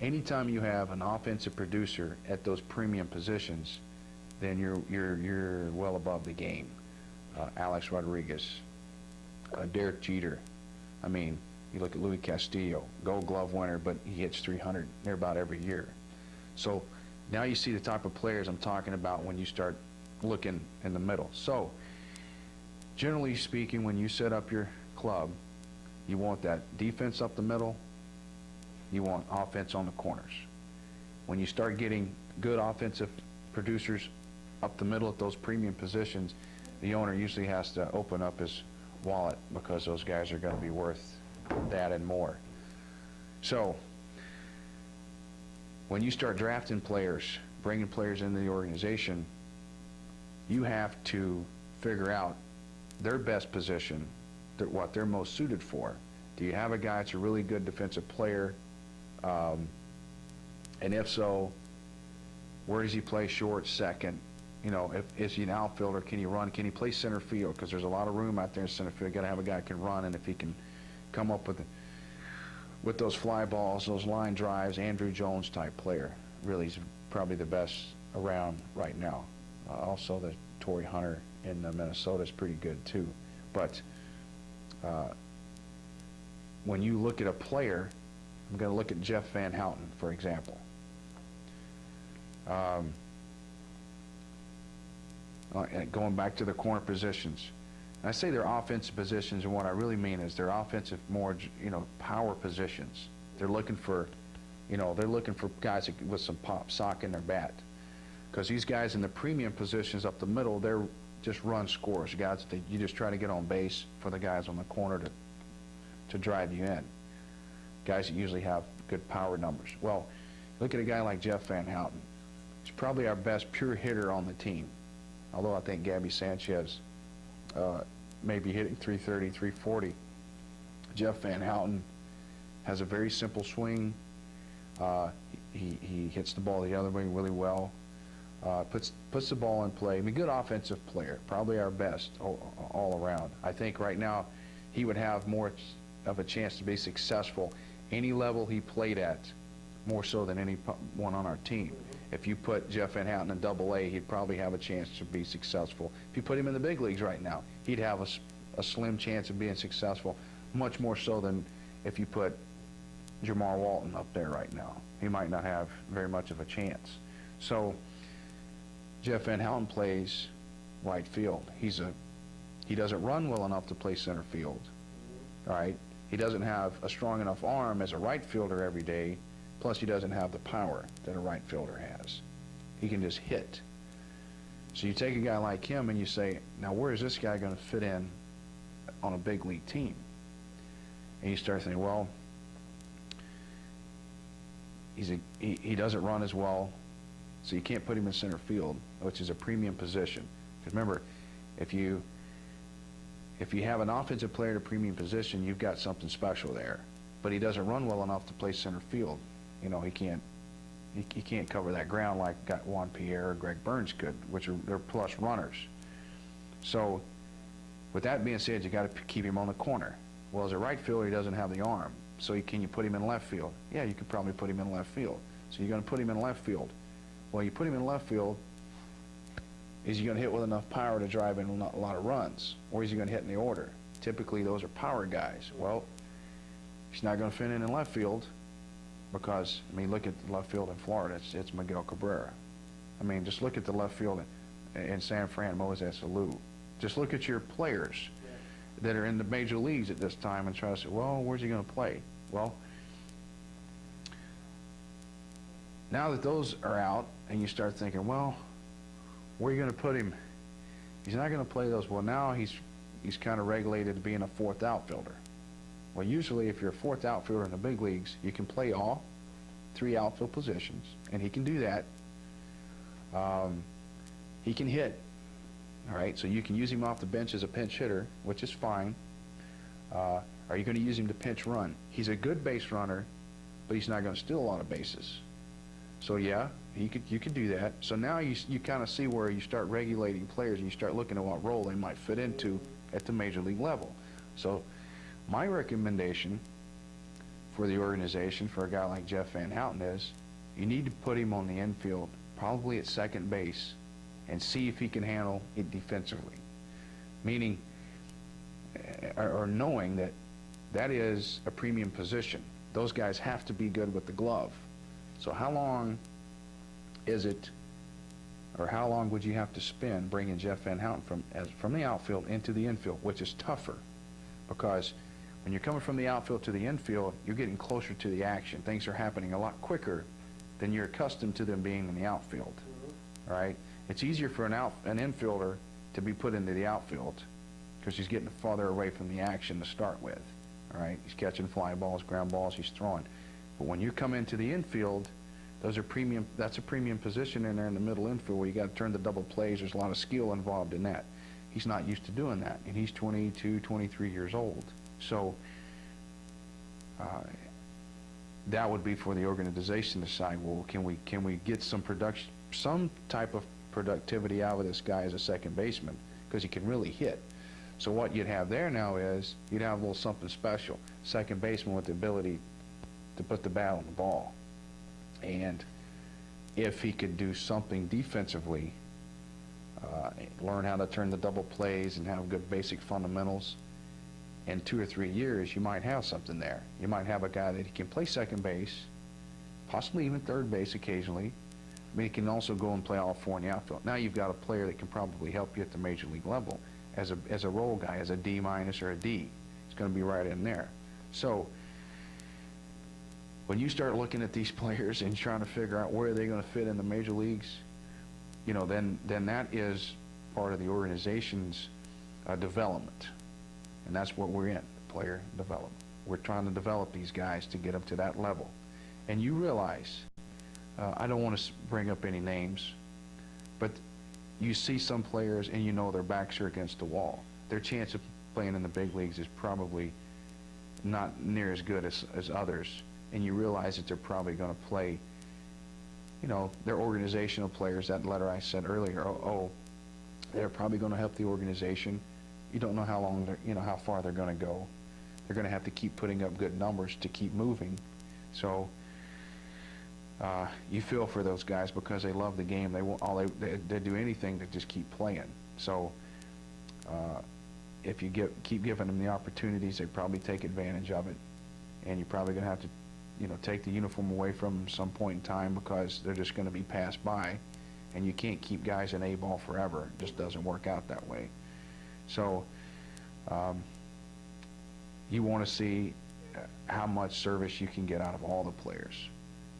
Anytime you have an offensive producer at those premium positions, then you're well above the game. Alex Rodriguez, Derek Jeter. I mean, you look at Luis Castillo, Gold Glove winner, but he hits 300 near about every year. So now you see the type of players I'm talking about when you start looking in the middle. So generally speaking, when you set up your club, you want that defense up the middle, you want offense on the corners. When you start getting good offensive producers up the middle at those premium positions, the owner usually has to open up his wallet because those guys are going to be worth that and more. So when you start drafting players, bringing players into the organization, you have to figure out their best position, what they're most suited for. Do you have a guy that's a really good defensive player? And if so, where does he play short, second? You know, is he an outfielder? Can he run? Can he play center field? Because there's a lot of room out there in center field. You got to have a guy that can run, and if he can come up with those fly balls, those line drives, Andrew Jones type player. Really, he's probably the best around right now. Also, the Torrey Hunter in Minnesota is pretty good too. But when you look at a player, I'm going to look at Jeff Van Houten, for example. Going back to the corner positions. And I say they're offensive positions, and what I really mean is they're offensive, more, you know, power positions. They're looking for, you know, they're looking for guys with some pop, sock in their bat. Because these guys in the premium positions up the middle, they're just run scores. Guys, you just try to get on base for the guys on the corner to drive you in. Guys that usually have good power numbers. Well, look at a guy like Jeff Van Houten. He's probably our best pure hitter on the team. Although I think Gabby Sanchez may be hitting 330, 340. Jeff Van Houten has a very simple swing. He hits the ball the other way really well. Puts the ball in play. I mean, good offensive player, probably our best all around. I think right now he would have more of a chance to be successful any level he played at, more so than anyone on our team. If you put Jeff Van Houten in Double-A, he'd probably have a chance to be successful. If you put him in the big leagues right now, he'd have a slim chance of being successful, much more so than if you put Jamar Walton up there right now. He might not have very much of a chance. So Jeff Van Houten plays right field. He doesn't run well enough to play center field. All right? He doesn't have a strong enough arm as a right fielder every day. Plus, he doesn't have the power that a right fielder has. He can just hit. So you take a guy like him and you say, now where is this guy going to fit in on a big league team? And you start thinking, well, he doesn't run as well, so you can't put him in center field, which is a premium position. Because remember, if you have an offensive player at a premium position, you've got something special there. But he doesn't run well enough to play center field. You know, he can't cover that ground like Juan Pierre or Greg Burns could, which they're plus runners. So with that being said, you got to keep him on the corner. Well, as a right fielder, he doesn't have the arm. So can you put him in left field? Yeah, you could probably put him in left field. So you're going to put him in left field. Well, you put him in left field, is he going to hit with enough power to drive in a lot of runs? Or is he going to hit in the order? Typically, those are power guys. Well, he's not going to fit in left field because, I mean, look at the left field in Florida. It's Miguel Cabrera. I mean, just look at the left field in San Fran, Moses Alou. Just look at your players that are in the major leagues at this time and try to say, well, where's he going to play? Well, now that those are out and you start thinking, well, where are you going to put him? He's not going to play those. Well, now he's kind of regulated to being a fourth outfielder. Well, usually if you're a fourth outfielder in the big leagues, you can play all three outfield positions, and he can do that. He can hit, all right? So you can use him off the bench as a pinch hitter, which is fine. Are you going to use him to pinch run? He's a good base runner, but he's not going to steal a lot of bases. So yeah, you could do that. So now you kind of see where you start regulating players and you start looking at what role they might fit into at the major league level. So my recommendation for the organization for a guy like Jeff Van Houten is you need to put him on the infield, probably at second base, and see if he can handle it defensively. Meaning, or knowing that that is a premium position. Those guys have to be good with the glove. So how long is it, or how long would you have to spend bringing Jeff Van Houten from the outfield into the infield, which is tougher, because when you're coming from the outfield to the infield, you're getting closer to the action. Things are happening a lot quicker than you're accustomed to them being in the outfield. All right? It's easier for an infielder to be put into the outfield because he's getting farther away from the action to start with. All right? He's catching fly balls, ground balls, he's throwing. But when you come into the infield, that's a premium position in there in the middle infield where you got to turn the double plays. There's a lot of skill involved in that. He's not used to doing that, and he's 22, 23 years old. So that would be for the organization to decide, well, can we get some production, some type of productivity out of this guy as a second baseman, because he can really hit. So what you'd have there now is you'd have a little something special. Second baseman with the ability to put the bat on the ball. And if he could do something defensively, learn how to turn the double plays and have good basic fundamentals, in 2 or 3 years, you might have something there. You might have a guy that he can play second base, possibly even third base occasionally, but he can also go and play all four in the outfield. Now you've got a player that can probably help you at the major league level as a role guy, as a D- or a D. It's going to be right in there. So when you start looking at these players and trying to figure out where they're going to fit in the major leagues, you know, then that is part of the organization's development. And that's what we're in, player development. We're trying to develop these guys to get them to that level. And you realize, I don't want to bring up any names, but you see some players and you know their backs are against the wall. Their chance of playing in the big leagues is probably not near as good as others. And you realize that they're probably going to play, you know, they're organizational players. That letter I said earlier, they're probably going to help the organization. You don't know how long they're, you know, how far they're going to go. They're going to have to keep putting up good numbers to keep moving. So you feel for those guys because they love the game. They won't they do anything to just keep playing. So if you keep giving them the opportunities, they probably take advantage of it. And you're probably going to have to, you know, take the uniform away from them some point in time because they're just going to be passed by. And you can't keep guys in A-ball forever. It just doesn't work out that way. So you want to see how much service you can get out of all the players.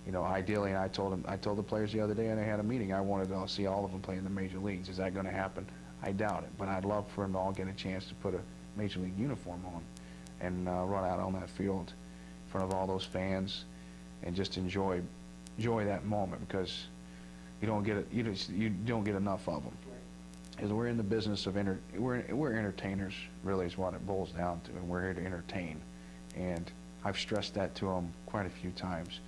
You know, ideally, and I told the players the other day, and they had a meeting, I wanted to see all of them play in the major leagues. Is that going to happen? I doubt it, but I'd love for them to all get a chance to put a major league uniform on and run out on that field in front of all those fans and just enjoy that moment, because you don't get enough of them. Because we're in the business of we're entertainers, really, is what it boils down to, and we're here to entertain. And I've stressed that to them quite a few times.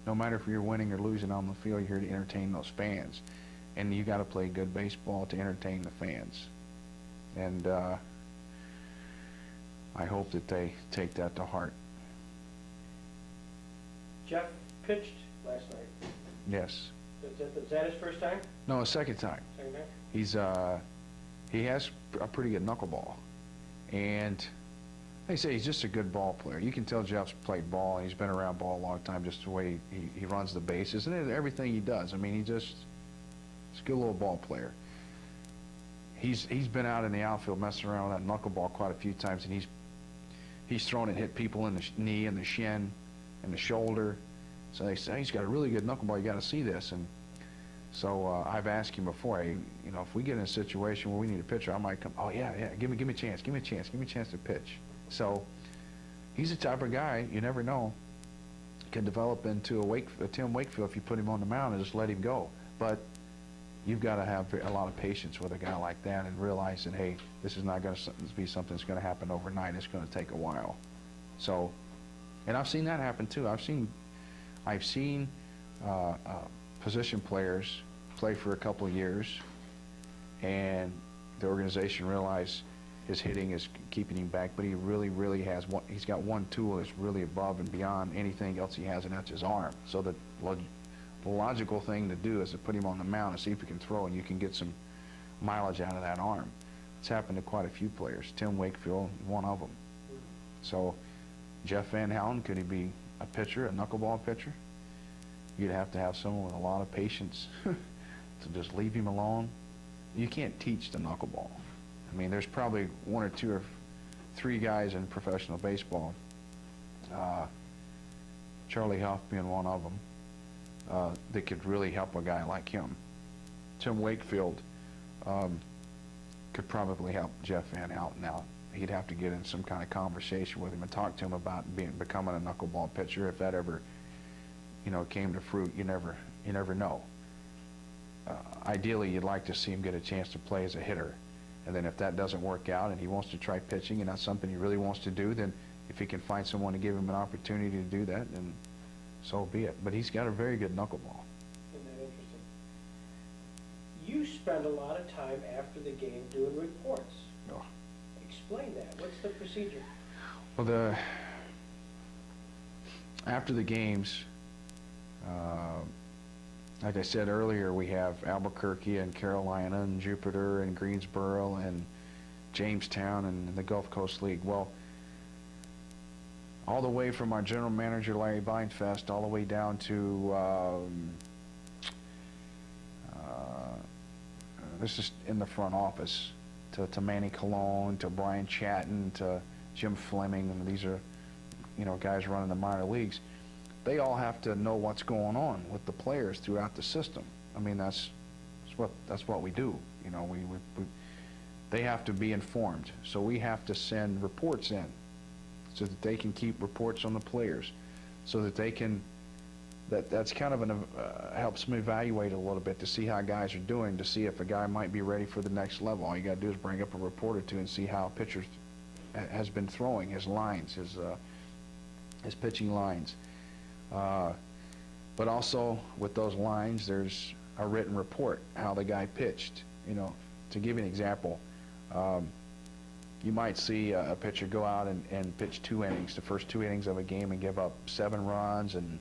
No matter if you're winning or losing on the field, you're here to entertain those fans, and you got to play good baseball to entertain the fans. And I hope that they take that to heart. Jeff pitched last night. Yes. Is that his first time? No, a second time. Second time? He has a pretty good knuckleball, and they say he's just a good ball player. You can tell Jeff's played ball, and he's been around ball a long time, just the way he runs the bases and everything he does. I mean, he's a good little ball player. He's been out in the outfield messing around with that knuckleball quite a few times, and he's thrown and hit people in the knee and the shin and the shoulder. So they say he's got a really good knuckleball. You got to see this. And so I've asked him before, hey, you know, if we get in a situation where we need a pitcher, I might come. Oh yeah, give me a chance, give me a chance to pitch. So he's the type of guy, you never know, can develop into a Tim Wakefield if you put him on the mound and just let him go. But you've got to have a lot of patience with a guy like that and realize that, hey, this is not going to be something that's going to happen overnight. It's going to take a while. So, and I've seen that happen too. I've seen position players play for a couple of years, and the organization realized his hitting is keeping him back, but he really has one. He's got one tool that's really above and beyond anything else he has, and that's his arm. So the logical thing to do is to put him on the mound and see if he can throw, and you can get some mileage out of that arm. It's happened to quite a few players. Tim Wakefield, one of them. So Jeff Van Houten, could he be a pitcher, a knuckleball pitcher? You'd have to have someone with a lot of patience to just leave him alone. You can't teach the knuckleball. I mean, there's probably one or two or three guys in professional baseball, Charlie Huff being one of them, that could really help a guy like him. Tim Wakefield could probably help Jeff Van Houten out. He'd have to get in some kind of conversation with him and talk to him about becoming a knuckleball pitcher. If that ever, came to fruit, you never know. Ideally, you'd like to see him get a chance to play as a hitter. And then if that doesn't work out and he wants to try pitching and that's something he really wants to do, then if he can find someone to give him an opportunity to do that, then so be it. But he's got a very good knuckleball. Isn't that interesting? You spend a lot of time after the game doing reports. Oh. Explain that. What's the procedure? Well, after the games, like I said earlier, we have Albuquerque and Carolina and Jupiter and Greensboro and Jamestown and the Gulf Coast League. Well, all the way from our general manager, Larry Beinfest, all the way down to, this is in the front office, to Manny Colon, to Brian Chatton, to Jim Fleming, and these are, guys running the minor leagues. They all have to know what's going on with the players throughout the system. I mean, that's what we do. They have to be informed. So we have to send reports in so that they can keep reports on the players, so that they can. That's kind of helps me evaluate a little bit to see how guys are doing, to see if a guy might be ready for the next level. All you got to do is bring up a report or two and see how a pitcher has been throwing, his lines, his pitching lines. But also with those lines, there's a written report, how the guy pitched. To give you an example, you might see a pitcher go out and pitch 2 innings, the first 2 innings of a game, and give up 7 runs, and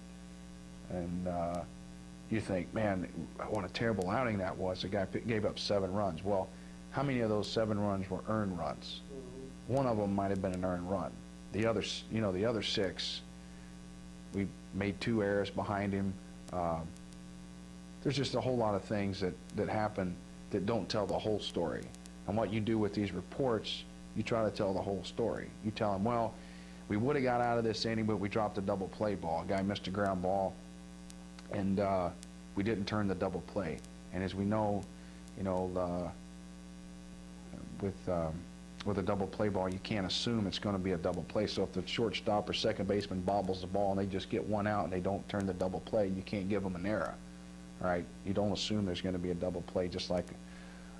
you think, man, what a terrible outing that was. The guy gave up 7 runs. Well, how many of those 7 runs were earned runs? One of them might have been an earned run. The other 6, we made 2 errors behind him. There's just a whole lot of things that happen that don't tell the whole story. And what you do with these reports, you try to tell the whole story. You tell them, well, we would have got out of this inning, but we dropped a double play ball. A guy missed a ground ball, and we didn't turn the double play. And as we know, with a double play ball, you can't assume it's going to be a double play. So if the shortstop or second baseman bobbles the ball and they just get 1 out and they don't turn the double play, you can't give them an error, right? You don't assume there's going to be a double play, just like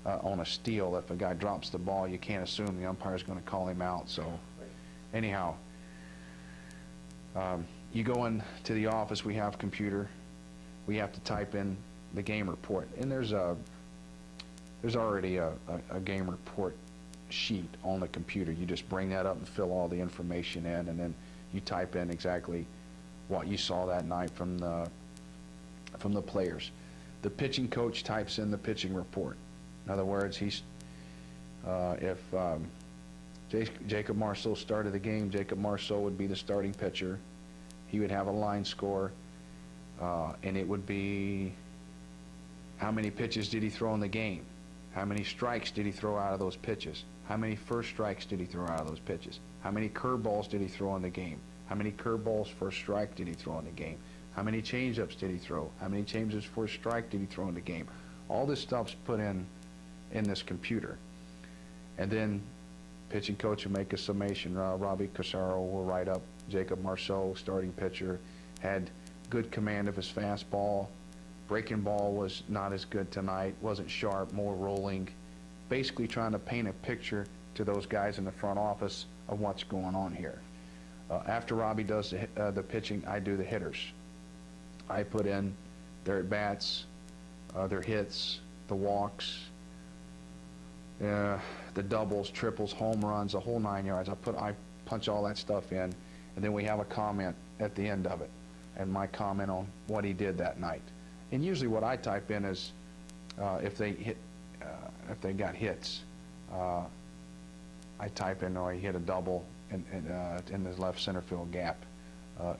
on a steal. If a guy drops the ball, you can't assume the umpire's going to call him out. So anyhow, you go into the office, we have computer, we have to type in the game report, and there's already a game report sheet on the computer. You just bring that up and fill all the information in, and then you type in exactly what you saw that night from the players. The pitching coach types in the pitching report. In other words, if Jacob Marceau started the game, Jacob Marceau would be the starting pitcher. He would have a line score, and it would be how many pitches did he throw in the game, how many strikes did he throw out of those pitches, how many first strikes did he throw out of those pitches, how many curveballs did he throw in the game, how many curveballs first strike did he throw in the game, how many changeups did he throw, how many changeups first strike did he throw in the game. All this stuff's put in this computer, and then pitching coach will make a summation. Robbie Casaro will write up Jacob Marceau, starting pitcher, had good command of his fastball. Breaking ball was not as good tonight, wasn't sharp, more rolling. Basically trying to paint a picture to those guys in the front office of what's going on here. After Robbie does the pitching, I do the hitters. I put in their at-bats, their hits, the walks, the doubles, triples, home runs, the whole 9 yards. I punch all that stuff in, and then we have a comment at the end of it, and my comment on what he did that night. And usually what I type in is if they got hits, I type in, he hit a double in the left center field gap.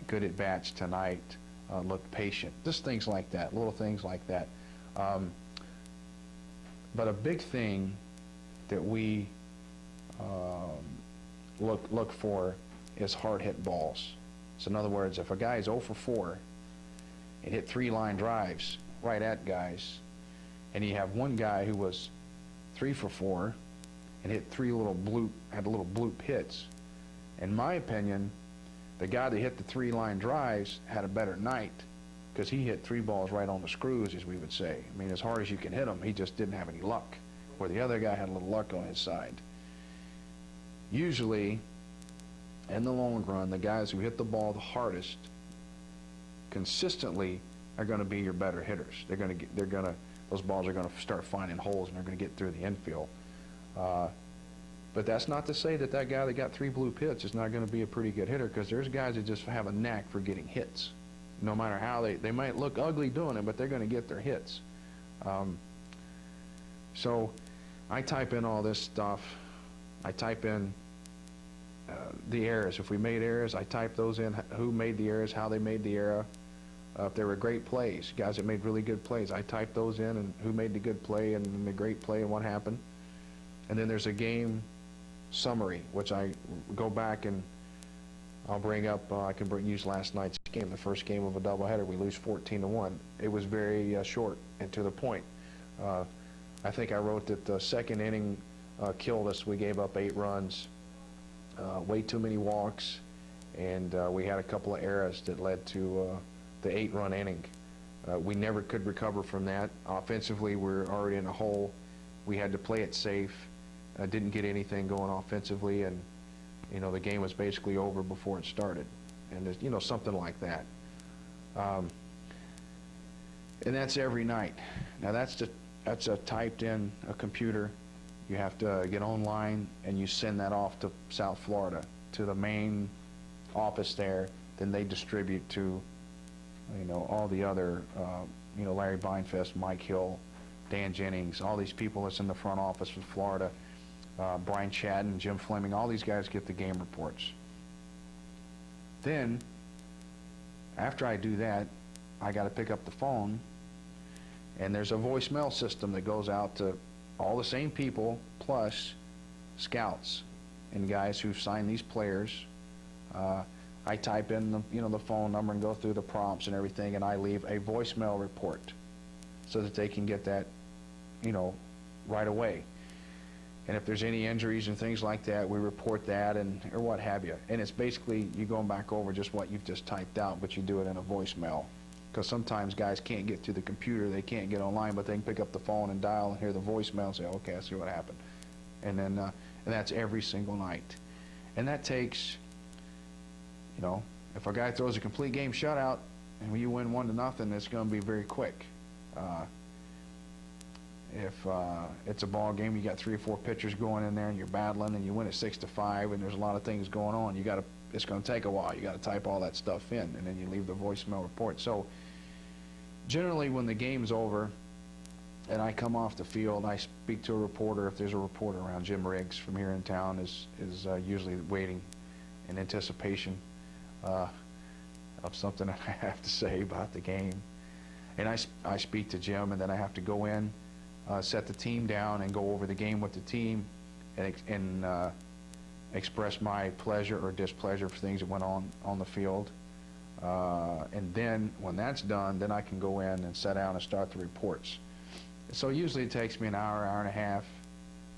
Good at bats tonight. look patient. Just things like that, little things like that. But a big thing that we look for is hard hit balls. So in other words, if a guy's 0 for 4 and hit 3 line drives right at guys, and you have one guy who was 3 for 4 and hit 3 little bloop hits, in my opinion, the guy that hit the 3 line drives had a better night because he hit 3 balls right on the screws, as we would say. I mean, as hard as you can hit them, he just didn't have any luck, where the other guy had a little luck on his side. Usually, in the long run, the guys who hit the ball the hardest consistently are going to be your better hitters. Those balls are going to start finding holes, and they're going to get through the infield. But that's not to say that that guy that got 3 bloop hits is not going to be a pretty good hitter, because there's guys that just have a knack for getting hits. No matter how they might look ugly doing it, but they're going to get their hits. So I type in all this stuff. I type in the errors. If we made errors, I type those in, who made the errors, how they made the error. If there were great plays, guys that made really good plays, I type those in, and who made the good play and the great play and what happened. And then there's a game summary, which I go back and I'll bring up. I can use last night's game, the first game of a doubleheader. We lose 14-1. It was very short and to the point. I think I wrote that the second inning killed us. We gave up 8 runs, way too many walks, and we had a couple of errors that led to the 8-run inning. We never could recover from that. Offensively, we're already in a hole. We had to play it safe. Didn't get anything going offensively, and the game was basically over before it started. And there's, something like that. And that's every night. Now that's a typed in a computer. You have to get online and you send that off to South Florida, to the main office there. Then they distribute to, all the other, Larry Beinfest, Mike Hill, Dan Jennings, all these people that's in the front office for Florida, Brian Chadden, Jim Fleming, all these guys get the game reports. Then, after I do that, I got to pick up the phone, and there's a voicemail system that goes out to all the same people, plus scouts and guys who've signed these players. I type in the phone number and go through the prompts and everything, and I leave a voicemail report so that they can get that, right away. And if there's any injuries and things like that, we report that, or what have you. And it's basically you going back over just what you've just typed out, but you do it in a voicemail. Because sometimes guys can't get to the computer, they can't get online, but they can pick up the phone and dial and hear the voicemail and say, okay, I see what happened. And then, and that's every single night. And that takes, if a guy throws a complete game shutout and when you win 1-0, it's going to be very quick. If it's a ball game, you got 3 or 4 pitchers going in there and you're battling and you win it 6-5 and there's a lot of things going on, it's going to take a while. You got to type all that stuff in, and then you leave the voicemail report. So generally when the game's over and I come off the field, I speak to a reporter. If there's a reporter around, Jim Riggs from here in town is usually waiting in anticipation of something that I have to say about the game. And I speak to Jim, and then I have to go in, set the team down, and go over the game with the team, and express my pleasure or displeasure for things that went on the field. And then when that's done, then I can go in and sit down and start the reports. So usually it takes me an hour, hour and a half,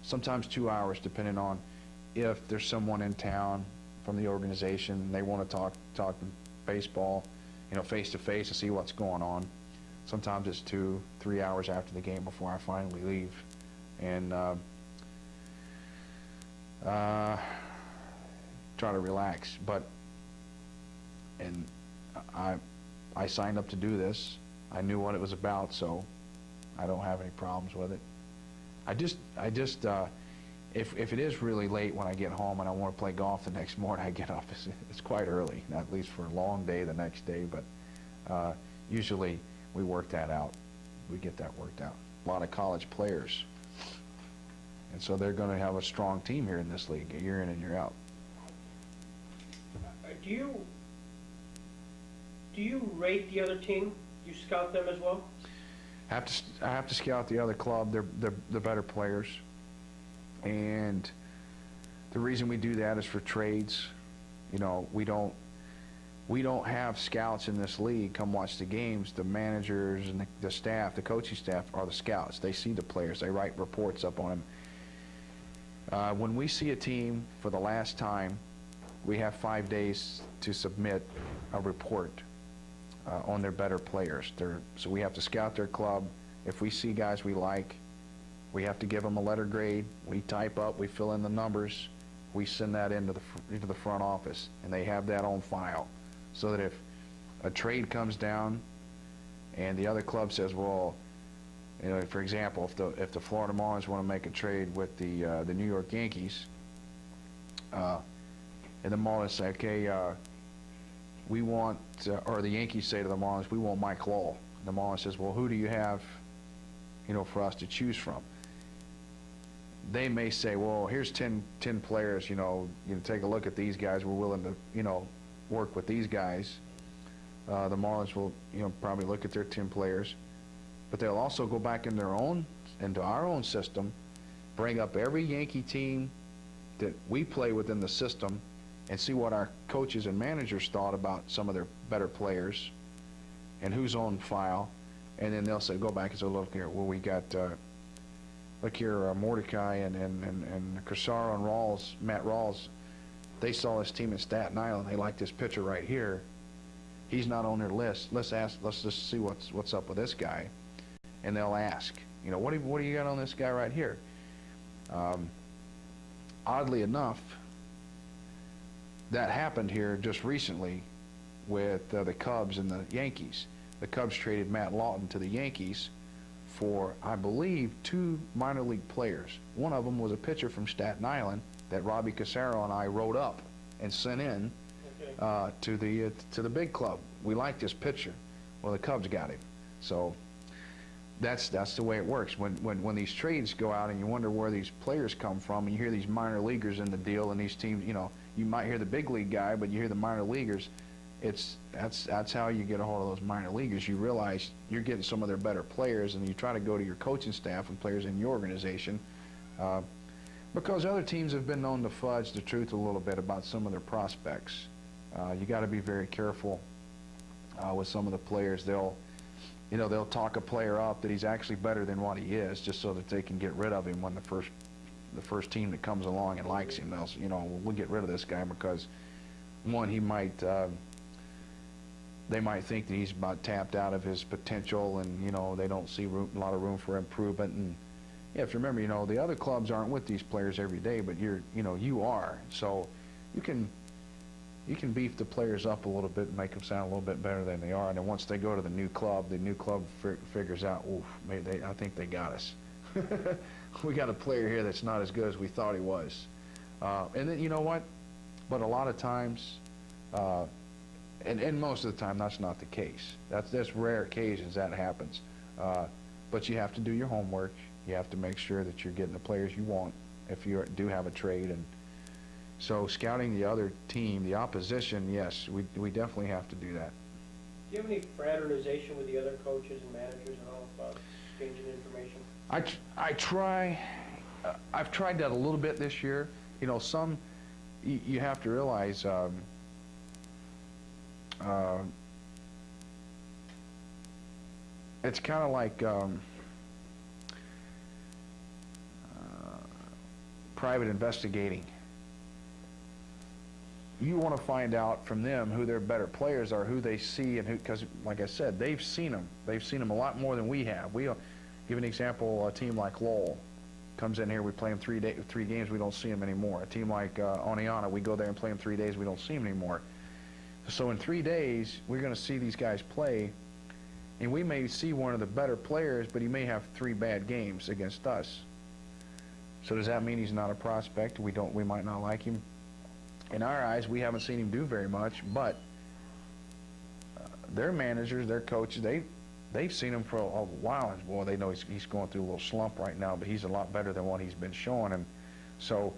sometimes 2 hours, depending on if there's someone in town from the organization and they want to talk baseball, face to face to see what's going on. Sometimes it's 2-3 hours after the game before I finally leave, and try to relax. And I signed up to do this. I knew what it was about, so I don't have any problems with it. If it is really late when I get home and I want to play golf the next morning, I get up. It's quite early, at least for a long day the next day, but usually we work that out. We get that worked out. A lot of college players, and so they're going to have a strong team here in this league, year in and year out. Do Do you rate the other team? You scout them as well? I have to scout the other club. They're the better players, and the reason we do that is for trades. You know, we don't have scouts in this league come watch the games. The managers and the staff, the coaching staff, are the scouts. They see the players. They write reports up on them. When we see a team for the last time, we have 5 days to submit a report on their better players. So we have to scout their club. If we see guys we like, we have to give them a letter grade. We type up, we fill in the numbers, we send that into the front office, and they have that on file. So that if a trade comes down and the other club says, well, you know, for example, if the Florida Marlins want to make a trade with the New York Yankees, and the Marlins say, okay, we want, or the Yankees say to the Marlins, we want Mike Lowell. The Marlins says, well, who do you have, you know, for us to choose from? They may say, well, here's 10 players, you know, take a look at these guys. We're willing to, you know, work with these guys. The Marlins will, you know, probably look at their 10 players, but they'll also go back into our own system, bring up every Yankee team that we play within the system, and see what our coaches and managers thought about some of their better players and who's on file. And then they'll say, go back and say, look here, well, we got, look here, Mordecai and Casaro and Rawls, Matt Rawls, they saw this team in Staten Island. They like this pitcher right here. He's not on their list. Let's just see what's up with this guy. And they'll ask, you know, what do you got on this guy right here? Oddly enough, that happened here just recently with the Cubs and the Yankees. The Cubs traded Matt Lawton to the Yankees for, I believe, 2 minor league players. One of them was a pitcher from Staten Island that Robbie Casaro and I wrote up and sent in to the big club. We like this pitcher. Well, the Cubs got him. So that's the way it works. When these trades go out and you wonder where these players come from, and you hear these minor leaguers in the deal, and these teams, you know, you might hear the big league guy, but you hear the minor leaguers. That's how you get a hold of those minor leaguers. You realize you're getting some of their better players, and you try to go to your coaching staff and players in your organization, because other teams have been known to fudge the truth a little bit about some of their prospects. You got to be very careful with some of the players. They'll talk a player up that he's actually better than what he is, just so that they can get rid of him when the first team that comes along and likes him. They'll, you know, we'll get rid of this guy because, one, he might, they might think that he's about tapped out of his potential, and, you know, they don't see a lot of room for improvement. And you have to remember, you know, the other clubs aren't with these players every day, but you are. So you can beef the players up a little bit and make them sound a little bit better than they are. And then once they go to the new club figures out, oof, I think they got us. We got a player here that's not as good as we thought he was. And then, you know what? But a lot of times, and most of the time, that's not the case. That's rare occasions that happens. But you have to do your homework. You have to make sure that you're getting the players you want if you do have a trade. And so scouting the other team, the opposition, yes, we definitely have to do that. Do you have any fraternization with the other coaches and managers and all about exchanging information? I've tried that a little bit this year. You know, some, you have to realize, it's kind of like private investigating. You want to find out from them who their better players are, who they see, and who, because, like I said, they've seen them. They've seen them a lot more than we have. Give an example, a team like Lowell comes in here, we play him 3 games, we don't see him anymore. A team like Oneonta, we go there and play him 3 days, we don't see him anymore. So in 3 days, we're going to see these guys play, and we may see one of the better players, but he may have 3 bad games against us. So does that mean he's not a prospect? We might not like him. In our eyes, we haven't seen him do very much, but their managers, their coaches, they've seen him for a while, and boy, they know he's going through a little slump right now, but he's a lot better than what he's been showing. And so,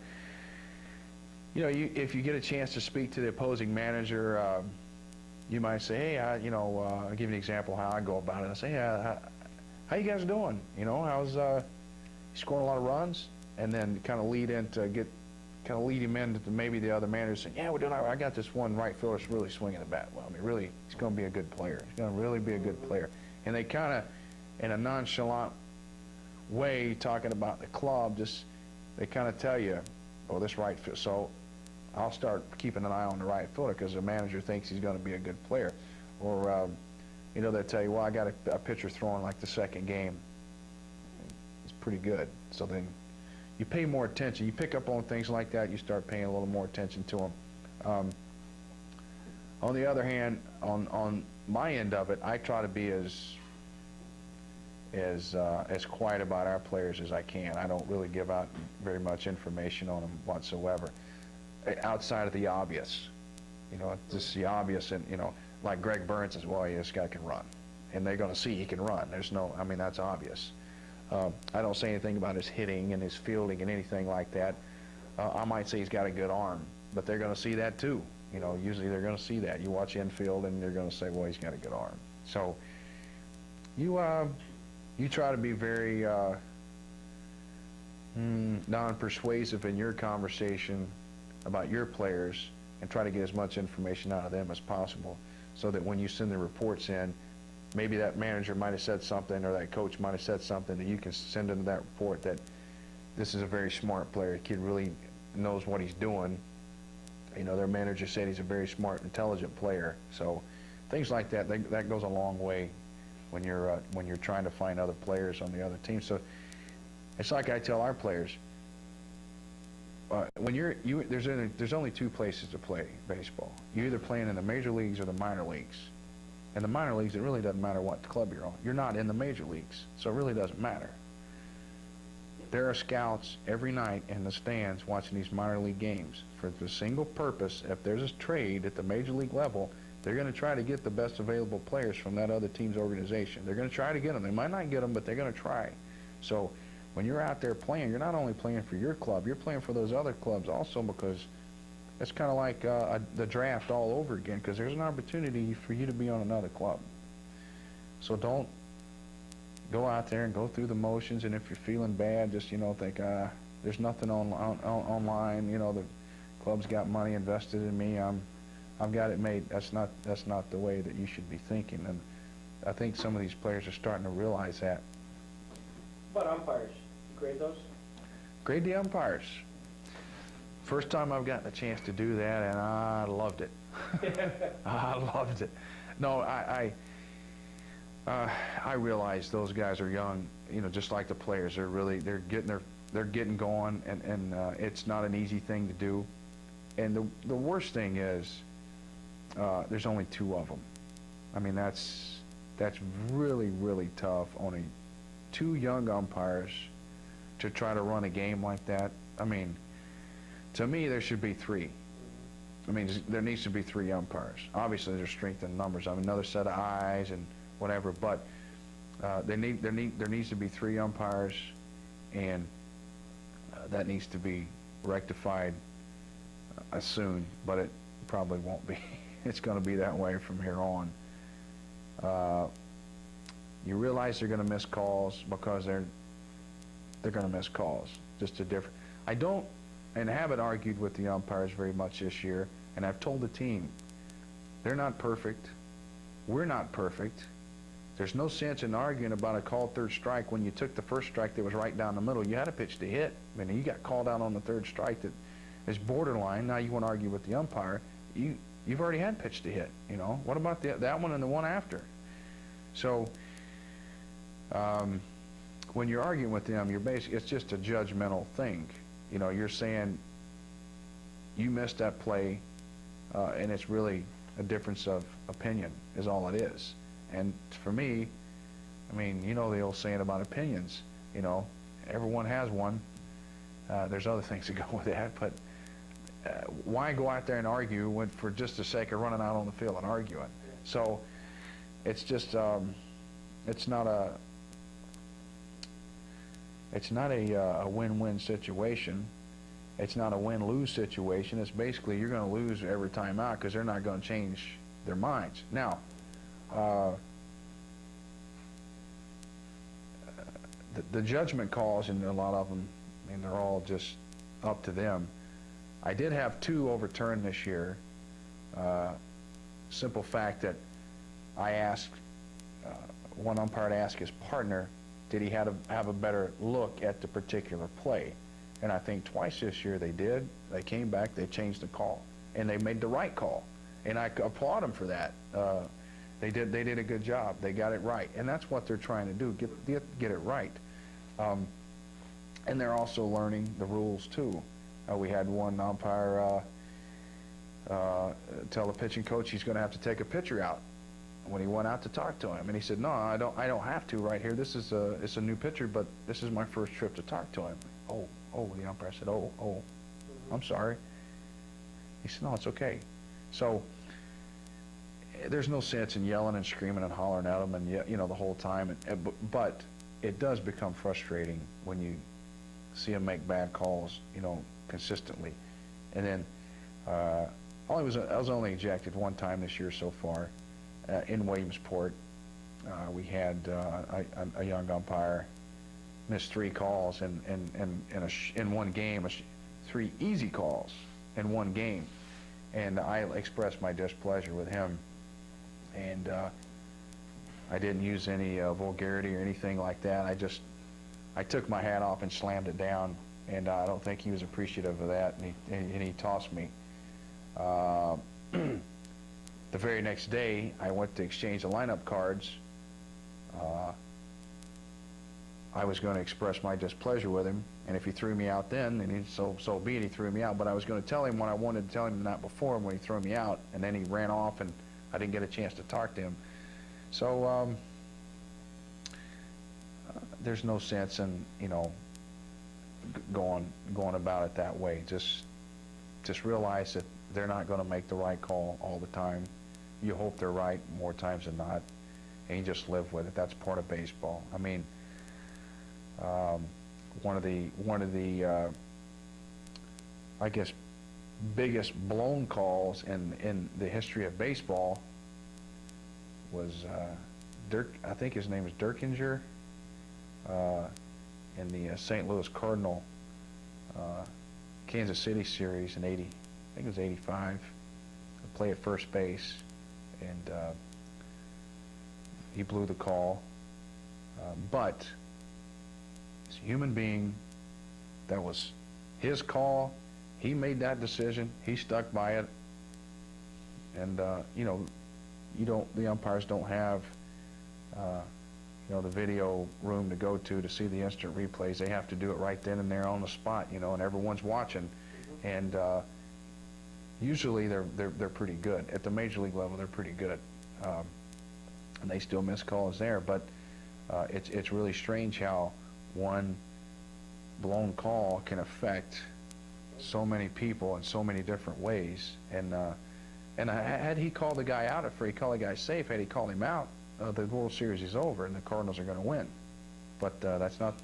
you know, if you get a chance to speak to the opposing manager, you might say, hey, I'll give you an example how I go about it. I say, hey, how you guys doing? You know, how's you scoring a lot of runs? And then kind of lead him into maybe the other manager saying, yeah, we're doing all right. I got this one right fielder that's really swinging the bat well. I mean, really, he's going to be a good player. He's going to really be a good player. And they kind of, in a nonchalant way, talking about the club, they kind of tell you, oh, this right field. So I'll start keeping an eye on the right fielder because the manager thinks he's going to be a good player. Or, they'll tell you, well, I got a pitcher throwing like the second game. It's pretty good. So then you pay more attention. You pick up on things like that. You start paying a little more attention to them. On the other hand, on my end of it, I try to be as quiet about our players as I can. I don't really give out very much information on them whatsoever, outside of the obvious. Just the obvious, and like Greg Burns says, well, yeah, this guy can run, and they're going to see he can run. That's obvious. I don't say anything about his hitting and his fielding and anything like that. I might say he's got a good arm, but they're going to see that too. Usually they're going to see that. You watch infield, and they're going to say, well, he's got a good arm. So you try to be very non-persuasive in your conversation about your players and try to get as much information out of them as possible, so that when you send the reports in, maybe that manager might have said something, or that coach might have said something, that you can send into that report that this is a very smart player. The kid really knows what he's doing. Their manager said he's a very smart, intelligent player. So things like that, that goes a long way when you're trying to find other players on the other team. So it's like I tell our players, when there's only two places to play baseball. You're either playing in the major leagues or the minor leagues. In the minor leagues, it really doesn't matter what club you're on. You're not in the major leagues, so it really doesn't matter. There are scouts every night in the stands watching these minor league games for the single purpose, if there's a trade at the major league level, they're going to try to get the best available players from that other team's organization. They're going to try to get them. They might not get them, but they're going to try. So when you're out there playing, you're not only playing for your club, you're playing for those other clubs also, because it's kind of like the draft all over again, because there's an opportunity for you to be on another club. So don't go out there and go through the motions, and if you're feeling bad, just think there's nothing online. The club's got money invested in me. I've got it made. That's not the way that you should be thinking, and I think some of these players are starting to realize that. What about umpires? You grade those? Grade the umpires. First time I've gotten a chance to do that, and I loved it. I loved it. No, I realize those guys are young, just like the players. They're getting going, and it's not an easy thing to do. And the worst thing is, there's only two of them. I mean, that's really, really tough. Only two young umpires to try to run a game like that. I mean, to me, there should be three. I mean, there needs to be three umpires. Obviously, there's strength in numbers. I mean, another set of eyes and whatever, but there needs to be three umpires, and that needs to be rectified soon, but it probably won't be. It's going to be that way from here on. You realize they're going to miss calls because they're going to miss calls. Just a different. I don't and haven't argued with the umpires very much this year, and I've told the team they're not perfect. We're not perfect. There's no sense in arguing about a called third strike when you took the first strike that was right down the middle. You had a pitch to hit. I mean, you got called out on the third strike that is borderline. Now you want to argue with the umpire. You've already had pitch to hit. What about that one and the one after? So when you're arguing with them, it's just a judgmental thing. You're saying you missed that play, and it's really a difference of opinion is all it is. And for me, I mean, the old saying about opinions, everyone has one. There's other things that go with that, but why go out there and argue for just the sake of running out on the field and arguing? So it's just, it's not a win-win situation. It's not a win-lose situation. It's basically you're going to lose every time out because they're not going to change their minds. Now, the judgment calls, and a lot of them, I mean, they're all just up to them. I did have 2 overturned this year. Simple fact that I asked one umpire to ask his partner, did he have a better look at the particular play? And I think twice this year they did. They came back, they changed the call, and they made the right call. And I applaud them for that. They did a good job. They got it right, and that's what they're trying to do, get it right. And they're also learning the rules too. We had one umpire tell the pitching coach he's going to have to take a pitcher out when he went out to talk to him, and he said, "No, I don't have to right here. This is it's a new pitcher, but this is my first trip to talk to him." Oh, the umpire said, "Oh, I'm sorry." He said, "No, it's okay." So there's no sense in yelling and screaming and hollering at them, and the whole time. But it does become frustrating when you see them make bad calls, consistently. And then I was only ejected one time this year so far in Williamsport. We had a young umpire missed 3 calls in one game, 3 easy calls in one game, and I expressed my displeasure with him, and I didn't use any vulgarity or anything like that. I took my hat off and slammed it down, and I don't think he was appreciative of that, and he tossed me. The very next day, I went to exchange the lineup cards. I was going to express my displeasure with him, and if he threw me out then, and so be it, he threw me out. But I was going to tell him what I wanted to tell him the night before when he threw me out, and then he ran off, and I didn't get a chance to talk to him. So there's no sense in going about it that way. Just realize that they're not going to make the right call all the time. You hope they're right more times than not, and you just live with it. That's part of baseball. I mean, one of the I guess biggest blown calls in the history of baseball was I think his name is Dirkinger, in the St. Louis Cardinal Kansas City series in I think it was 85. I play at first base, and he blew the call, but as a human being, that was his call. He made that decision. He stuck by it, and the umpires don't have the video room to go to see the instant replays. They have to do it right then and there on the spot, and everyone's watching. And usually they're pretty good at the major league level. They're pretty good, and they still miss calls there. But it's really strange how one blown call can affect so many people in so many different ways. And had he called the guy out, if he called the guy safe, had he called him out, the World Series is over and the Cardinals are going to win. But that's not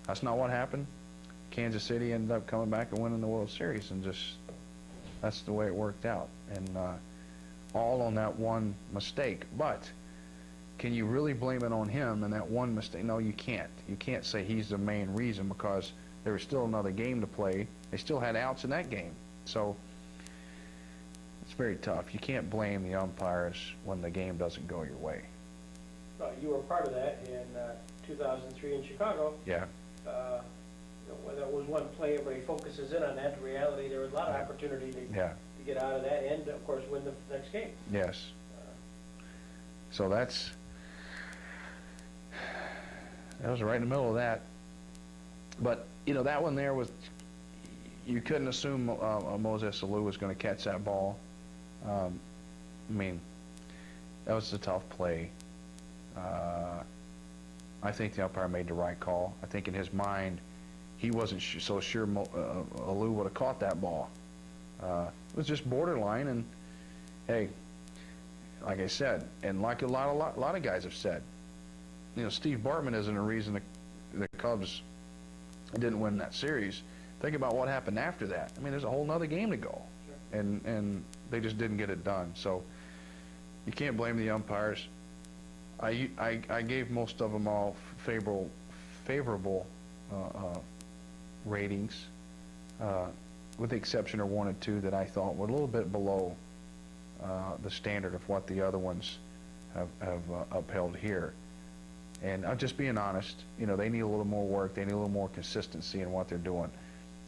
what happened. Kansas City ended up coming back and winning the World Series, and that's the way it worked out. And all on that one mistake. But can you really blame it on him and that one mistake? No, you can't. You can't say he's the main reason, because there was still another game to play. They still had outs in that game. So it's very tough. You can't blame the umpires when the game doesn't go your way. You were part of that in 2003 in Chicago. Yeah. When that was one play, everybody focuses in on that. In reality, there was a lot of opportunity to get out of that and, of course, win the next game. Yes. So that was right in the middle of that. But, that one there was, you couldn't assume Moses Alou was going to catch that ball. I mean, that was a tough play. I think the umpire made the right call. I think in his mind, he wasn't so sure Alou would have caught that ball. It was just borderline, and hey, like I said, and like a lot of guys have said, Steve Bartman isn't a reason the Cubs didn't win that series. Think about what happened after that. I mean, there's a whole nother game to go, and they just didn't get it done. So You can't blame the umpires. I gave most of them all favorable ratings, with the exception of 1 and 2 that I thought were a little bit below the standard of what the other ones have upheld here. And I'm just being honest, you know, they need a little more work, they need a little more consistency in what they're doing.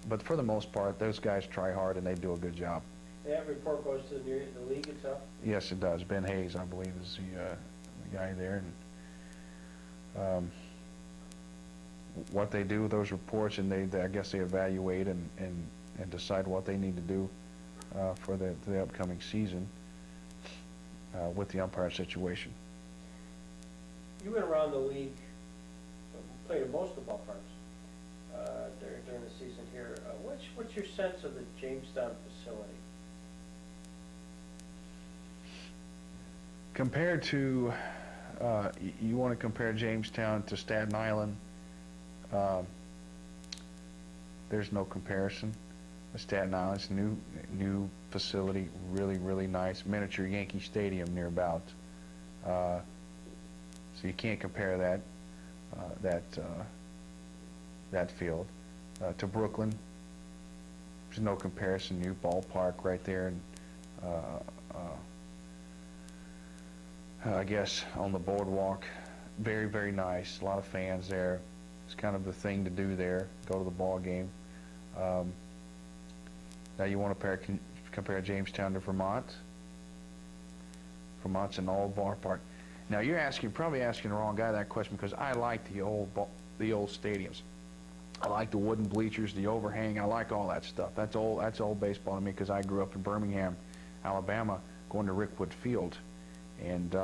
But for the most part, those guys try hard and they do a good job. That report goes to the league itself? Yes, it does. Ben Hayes, I believe, is the guy there. And what they do with those reports, and I guess they evaluate and decide what they need to do for the upcoming season with the umpire situation. You went around the league, played in most of the ballparks during the season here. What's your sense of the Jamestown facility? Compared to, you want to compare Jamestown to Staten Island, there's no comparison. Staten Island's new facility, really nice. Miniature Yankee Stadium nearbout. So you can't compare that field to Brooklyn. There's no comparison. New ballpark right there, and I guess on the boardwalk, very nice. A lot of fans there. It's kind of the thing to do there. Go to the ball game. Now you want to compare Jamestown to Vermont. Vermont's an old ballpark. Now you're probably asking the wrong guy that question, because I like the old stadiums. I like the wooden bleachers, the overhang. I like all that stuff. That's old baseball to me, because I grew up in Birmingham, Alabama, going to Rickwood Field, and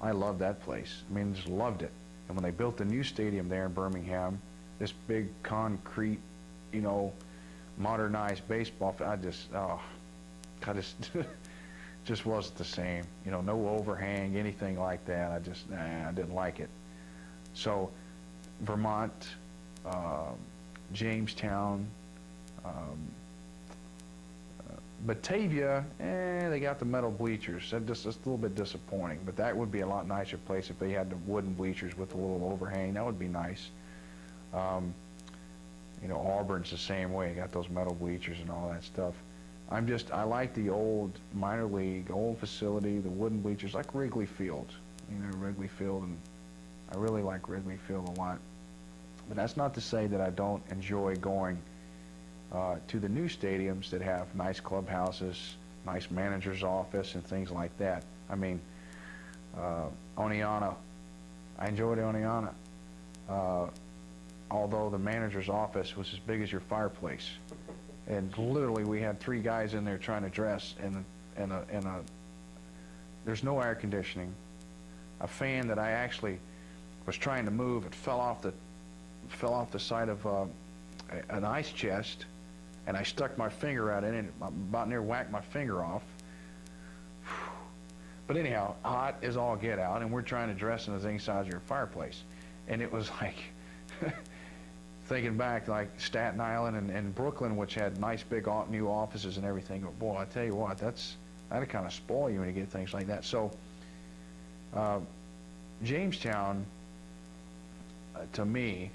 I loved that place. I mean, just loved it. And when they built the new stadium there in Birmingham, this big concrete, you know, modernized baseball field, I just wasn't the same. You know, no overhang, anything like that. I didn't like it. So Vermont, Jamestown, Batavia, they got the metal bleachers. That's a little bit disappointing, but that would be a lot nicer place if they had the wooden bleachers with a little overhang. That would be nice. You know, Auburn's the same way. Got those metal bleachers and all that stuff. I like the old minor league, old facility, the wooden bleachers, like Wrigley Field. You know, Wrigley Field, and I really like Wrigley Field a lot. But that's not to say that I don't enjoy going to the new stadiums that have nice clubhouses, nice manager's office, and things like that. I mean, Oneonta, I enjoyed Oneonta. Although the manager's office was as big as your fireplace. And literally we had 3 guys in there trying to dress, and there's no air conditioning. A fan that I actually was trying to move, it fell off the side of an ice chest, and I stuck my finger out in it, about near whacked my finger off. But anyhow, hot as all get out, and we're trying to dress in the thing size of your fireplace. And it was like, thinking back, like Staten Island and Brooklyn, which had nice big new offices and everything. But boy, I tell you what, that'd kind of spoil you when you get things like that. So Jamestown, to me,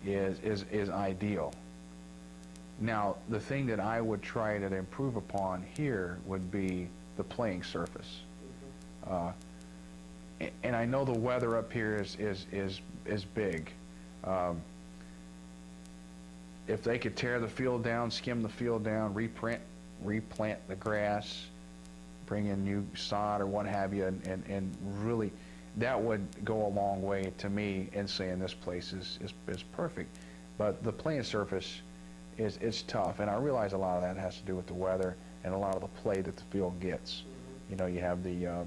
is ideal. Now, the thing that I would try to improve upon here would be the playing surface. And I know the weather up here is big. If they could tear the field down, skim the field down, replant the grass, bring in new sod or what have you, and really, that would go a long way to me in saying this place is perfect. But the playing surface is tough, and I realize a lot of that has to do with the weather and a lot of the play that the field gets. You know, you have the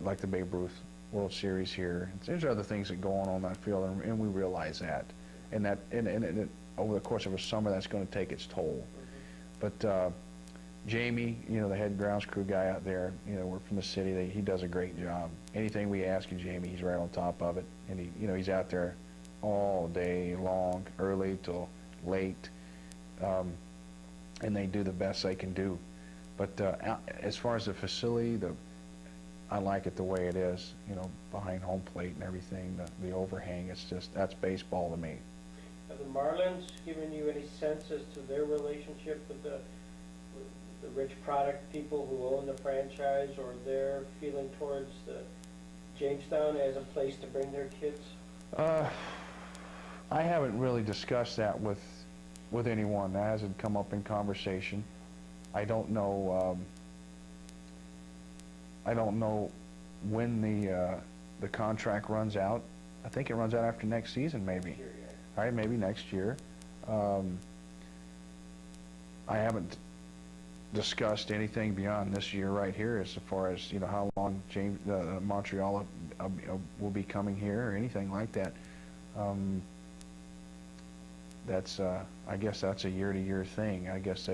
like the Babe Ruth World Series here. There's other things that go on that field, and we realize that. And over the course of a summer, that's going to take its toll. But Jamie, you know, the head grounds crew guy out there, you know, we're from the city. He does a great job. Anything we ask of Jamie, he's right on top of it. And he's out there all day long, early till late, and they do the best they can do But as far as the facility, I like it the way it is, you know, behind home plate and everything, the overhang, it's just, that's baseball to me. Have the Marlins given you any sense as to their relationship with the rich product people who own the franchise, or their feeling towards the Jamestown as a place to bring their kids? I haven't really discussed that with anyone. That hasn't come up in conversation. I don't know when the contract runs out. I think it runs out after next season, maybe. Sure, yeah. All right, maybe next year. I haven't discussed anything beyond this year right here, as far as, you know, how long Montreal will be coming here or anything like that. That's I guess that's a year-to-year thing. I guess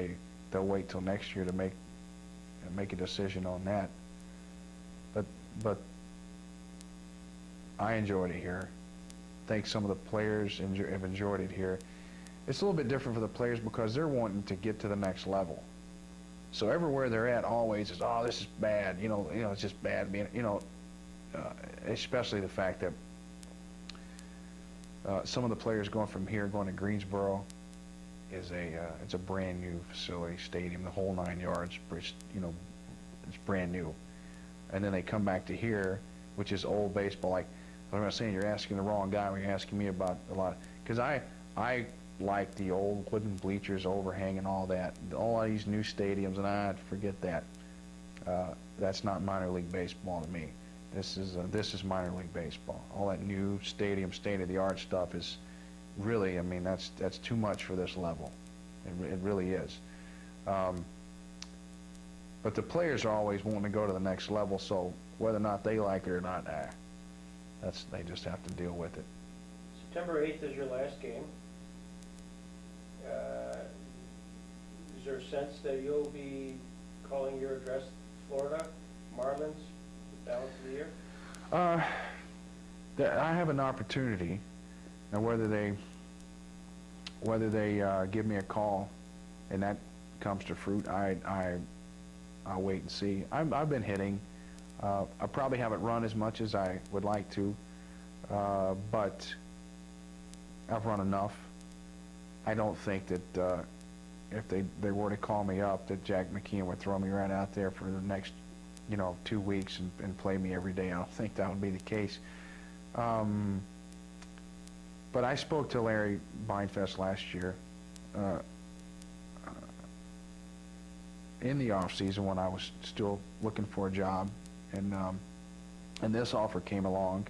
they'll wait till next year to make a decision on that. But I enjoyed it here. I think some of the players have enjoyed it here. It's a little bit different for the players because they're wanting to get to the next level. So everywhere they're at always is, oh, this is bad. You know, it's just bad being, you know, especially the fact that some of the players going from here, going to Greensboro, it's a brand new facility, stadium, the whole 9 yards. You know, it's brand new. And then they come back to here, which is old baseball. Like I'm not saying you're asking the wrong guy when you're asking me about a lot, because I like the old wooden bleachers, overhang, and all that. All these new stadiums, and I forget that. That's not minor league baseball to me. This is minor league baseball. All that new stadium, state-of-the-art stuff is really, I mean, that's too much for this level. It really is. But the players are always wanting to go to the next level, so whether or not they like it or not, they just have to deal with it. September 8th is your last game. Is there a sense that you'll be calling your address Florida Marlins the balance of the year? I have an opportunity. Now, whether they give me a call and that comes to fruit, I'll wait and see. I've been hitting. I probably haven't run as much as I would like to, but I've run enough. I don't think that if they were to call me up, that Jack McKeon would throw me right out there for the next, 2 weeks and play me every day. I don't think that would be the case. But I spoke to Larry Beinfest last year in the off season when I was still looking for a job, and this offer came along,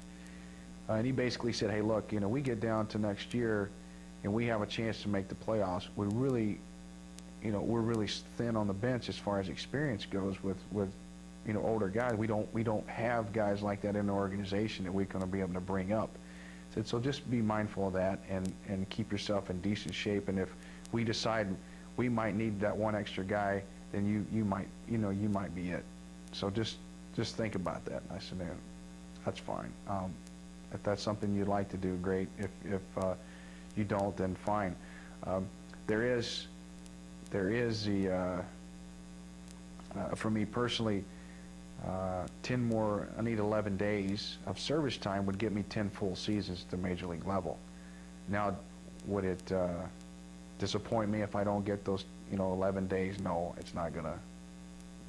and he basically said, "Hey, look, we get down to next year, and we have a chance to make the playoffs. We really, we're really thin on the bench as far as experience goes with older guys. We don't have guys like that in the organization that we're going to be able to bring up." I said, so just be mindful of that and keep yourself in decent shape. And if we decide we might need that one extra guy, then you might be it. So just think about that. And I said, man, that's fine. If that's something you'd like to do, great. If you don't, then fine. There is the for me personally, 10 more, I need 11 days of service time would get me 10 full seasons at the major league level. Now, would it disappoint me if I don't get those 11 days? No, it's not going to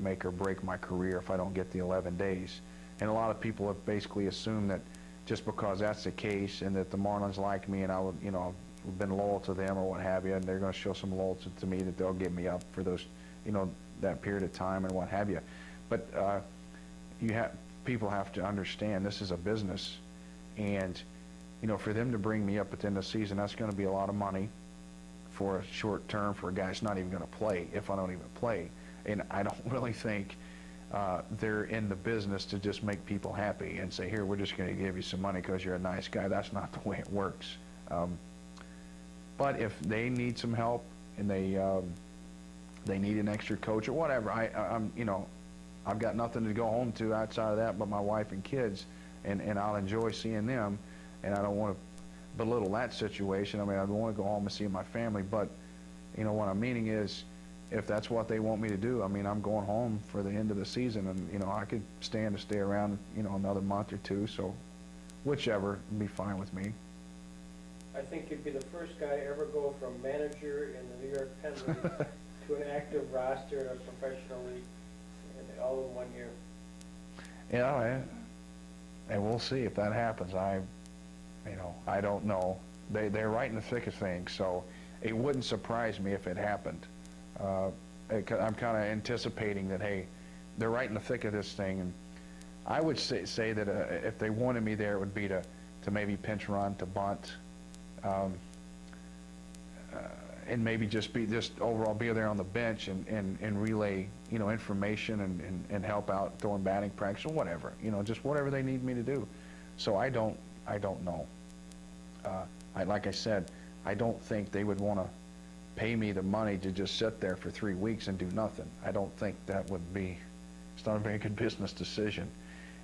make or break my career if I don't get the 11 days. And a lot of people have basically assumed that just because that's the case and that the Marlins like me and I would, I've been loyal to them or what have you, and they're going to show some loyalty to me, that they'll get me up for those, that period of time and what have you. But people have to understand this is a business, and for them to bring me up at the end of the season, that's going to be a lot of money for a short term for a guy that's not even going to play if I don't even play. And I don't really think they're in the business to just make people happy and say, here, we're just going to give you some money because you're a nice guy. That's not the way it works. But if they need some help and they need an extra coach or whatever, I've got nothing to go home to outside of that but my wife and kids, and I'll enjoy seeing them, and I don't want to belittle that situation. I mean, I want to go home and see my family, but what I'm meaning is if that's what they want me to do, I mean, I'm going home for the end of the season, and, you know, I could stand to stay around, you know, another month or two, so whichever would be fine with me. I think you'd be the first guy to ever go from manager in the New York Penn League to an active roster in a professional league, and all in 1 year. Yeah, and we'll see if that happens. You know, I don't know. They're right in the thick of things, so it wouldn't surprise me if it happened. I'm kind of anticipating that, hey, they're right in the thick of this thing, and I would say that if they wanted me there, it would be to maybe pinch run, to bunt, and maybe just overall be there on the bench and relay, you know, information and help out throwing batting practice or whatever, you know, just whatever they need me to do. So I don't know. Like I said, I don't think they would want to pay me the money to just sit there for 3 weeks and do nothing. I don't think that would be. It's not a very good business decision,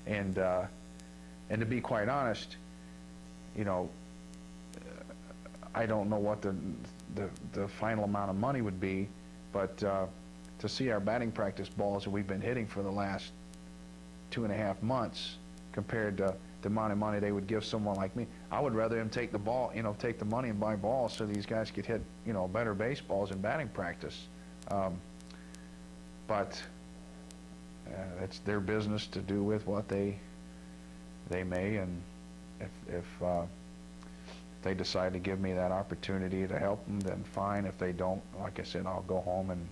and to be quite honest, you know, I don't know what the final amount of money would be, but to see our batting practice balls that we've been hitting for the last 2.5 months compared to the amount of money they would give someone like me, I would rather them take the ball, you know, take the money and buy balls so these guys could hit, you know, better baseballs in batting practice. But it's their business to do with what they may, and if they decide to give me that opportunity to help them, then fine. If they don't, like I said, I'll go home and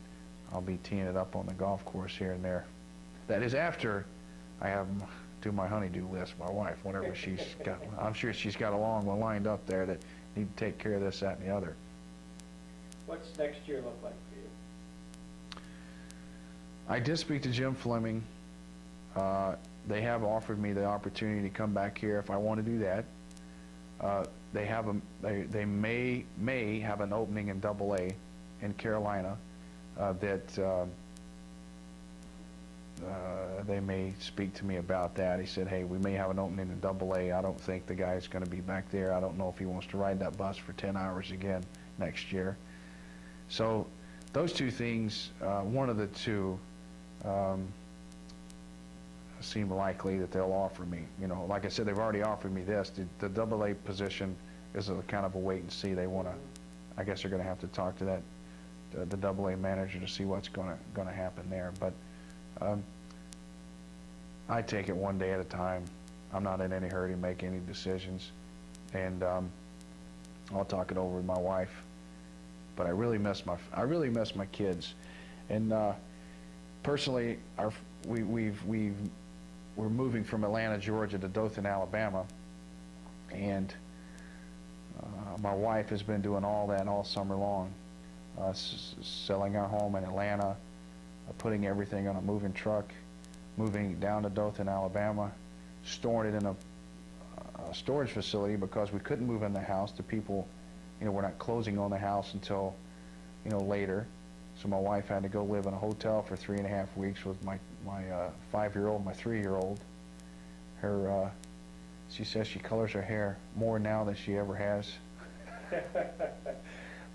I'll be teeing it up on the golf course here and there. That is after I have do my honey-do list, my wife, whatever she's got. I'm sure she's got a long one lined up there that need to take care of this, that, and the other. What's next year look like for you? I did speak to Jim Fleming. They have offered me the opportunity to come back here if I want to do that. They may have an opening in AA in Carolina that they may speak to me about that. He said, hey, we may have an opening in AA. I don't think the guy's going to be back there. I don't know if he wants to ride that bus for 10 hours again next year. So those two things, one of the two, seem likely that they'll offer me. You know, like I said, they've already offered me this. The AA position is a kind of a wait and see. They want to, I guess they're going to have to talk to the AA manager to see what's going to happen there. But I take it one day at a time. I'm not in any hurry to make any decisions, and I'll talk it over with my wife. But I really miss my kids, and personally, we're moving from Atlanta, Georgia, to Dothan, Alabama, and my wife has been doing all that all summer long, selling our home in Atlanta, putting everything on a moving truck, moving down to Dothan, Alabama, storing it in a storage facility because we couldn't move in the house. The people, you know, we're not closing on the house until, you know, later. So my wife had to go live in a hotel for 3.5 weeks with my 5-year-old, my 3-year-old. She says she colors her hair more now than she ever has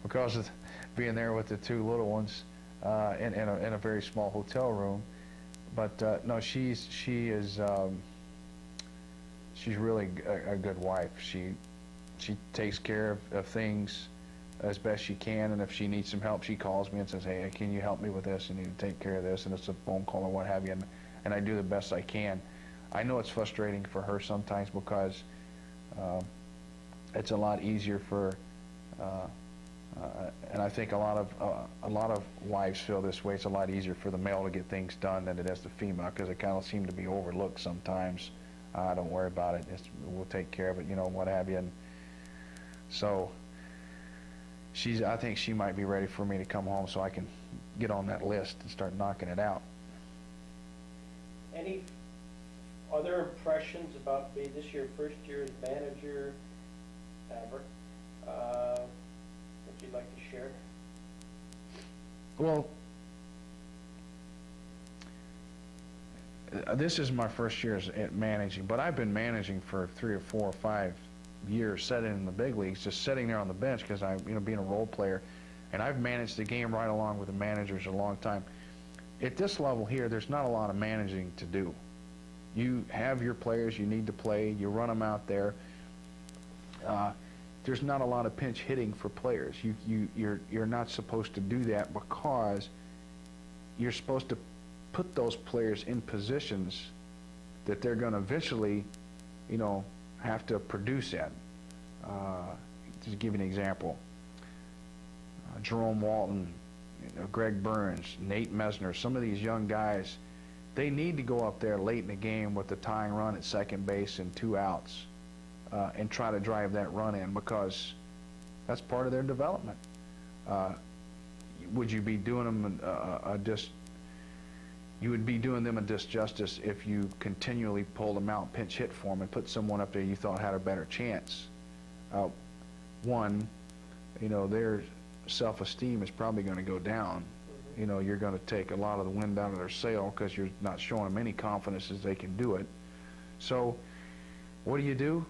because of being there with the two little ones in a very small hotel room. But no, she's really a good wife. She takes care of things as best she can, and if she needs some help, she calls me and says, hey, can you help me with this? I need to take care of this, and it's a phone call or what have you, and I do the best I can. I know it's frustrating for her sometimes because it's a lot easier for, and I think a lot of wives feel this way. It's a lot easier for the male to get things done than it is the female because it kind of seems to be overlooked sometimes. Don't worry about it. We'll take care of it, you know, what have you. And so I think she might be ready for me to come home so I can get on that list and start knocking it out. Any other impressions about me this year, first year as manager, ever, that you'd like to share? Well, this is my first year at managing, but I've been managing for 3 or 4 or 5 years, sitting in the big leagues, just sitting there on the bench because I, you know, being a role player, And I've managed the game right along with the managers a long time. At this level here, there's not a lot of managing to do. You have your players you need to play, you run them out there. There's not a lot of pinch hitting for players. You're not supposed to do that because you're supposed to put those players in positions that they're going to eventually, you know, have to produce at. To give you an example, Jerome Walton, Greg Burns, Nate Mesner, some of these young guys, they need to go up there late in the game with the tying run at second base and 2 outs and try to drive that run in, because that's part of their development. Would you be doing them you would be doing them a disjustice if you continually pulled them out, pinch hit for them, and put someone up there you thought had a better chance. One, you know, their self-esteem is probably going to go down. You know, you're going to take a lot of the wind out of their sail because you're not showing them any confidence as they can do it. So what do?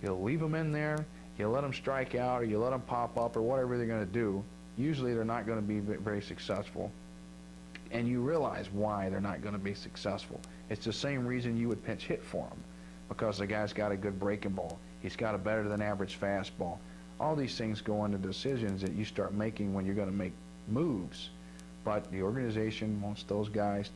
You'll leave them in there, you let them strike out, or you let them pop up, or whatever they're going to do. Usually they're not going to be very successful. And you realize why they're not going to be successful. It's the same reason you would pinch hit for them, because the guy's got a good breaking ball. He's got a better than average fastball. All these things go into decisions that you start making when you're going to make moves. But the organization wants those guys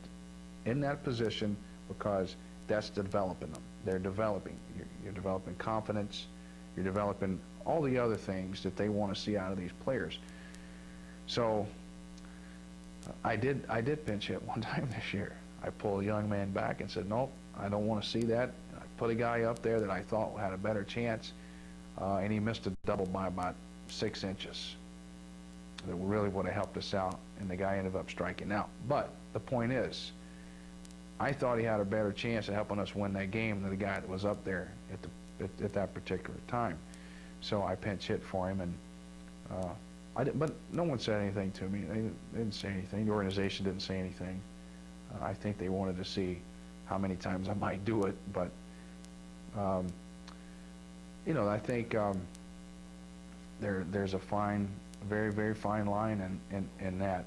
in that position because that's developing them. They're developing. You're developing confidence. You're developing all the other things that they want to see out of these players. So I did pinch hit one time this year. I pulled a young man back and said, nope, I don't want to see that. I put a guy up there that I thought had a better chance, and he missed a double by about 6 inches. That really would have helped us out, and the guy ended up striking out. But the point is, I thought he had a better chance of helping us win that game than the guy that was up there at that particular time. So I pinch hit for him, and but no one said anything to me. They didn't say anything. The organization didn't say anything. I think they wanted to see how many times I might do it, but you know, I think there's a fine, very, very fine line in that,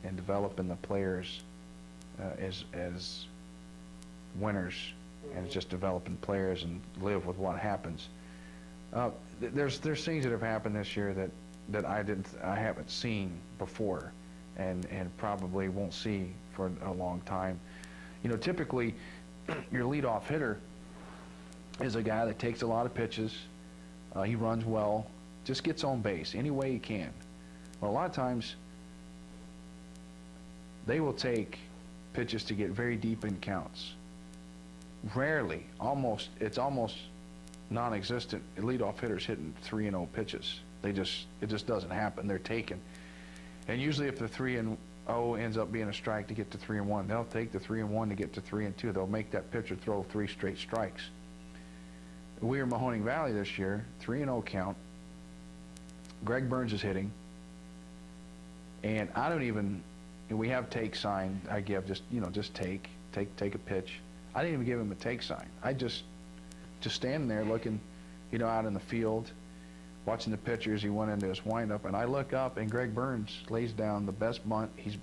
in developing the players as winners, and just developing players and live with what happens. There's things that have happened this year that I haven't seen before, and probably won't see for a long time. You know, typically your leadoff hitter is a guy that takes a lot of pitches. He runs well, just gets on base any way he can. Well, a lot of times they will take pitches to get very deep in counts. Rarely, it's almost non-existent. Leadoff hitters hitting 3-0 pitches. It just doesn't happen. They're taken, and usually if the 3-0 ends up being a strike to get to 3-1, they'll take the 3-1 to get to 3-2. They'll make that pitcher throw 3 straight strikes. We were Mahoning Valley this year, 3-0 count. Greg Burns is hitting, and I don't even. We have take sign. I give just take a pitch. I didn't even give him a take sign. I just standing there looking, out in the field, watching the pitchers. He went into his windup, and I look up, and Greg Burns lays down the best bunt he's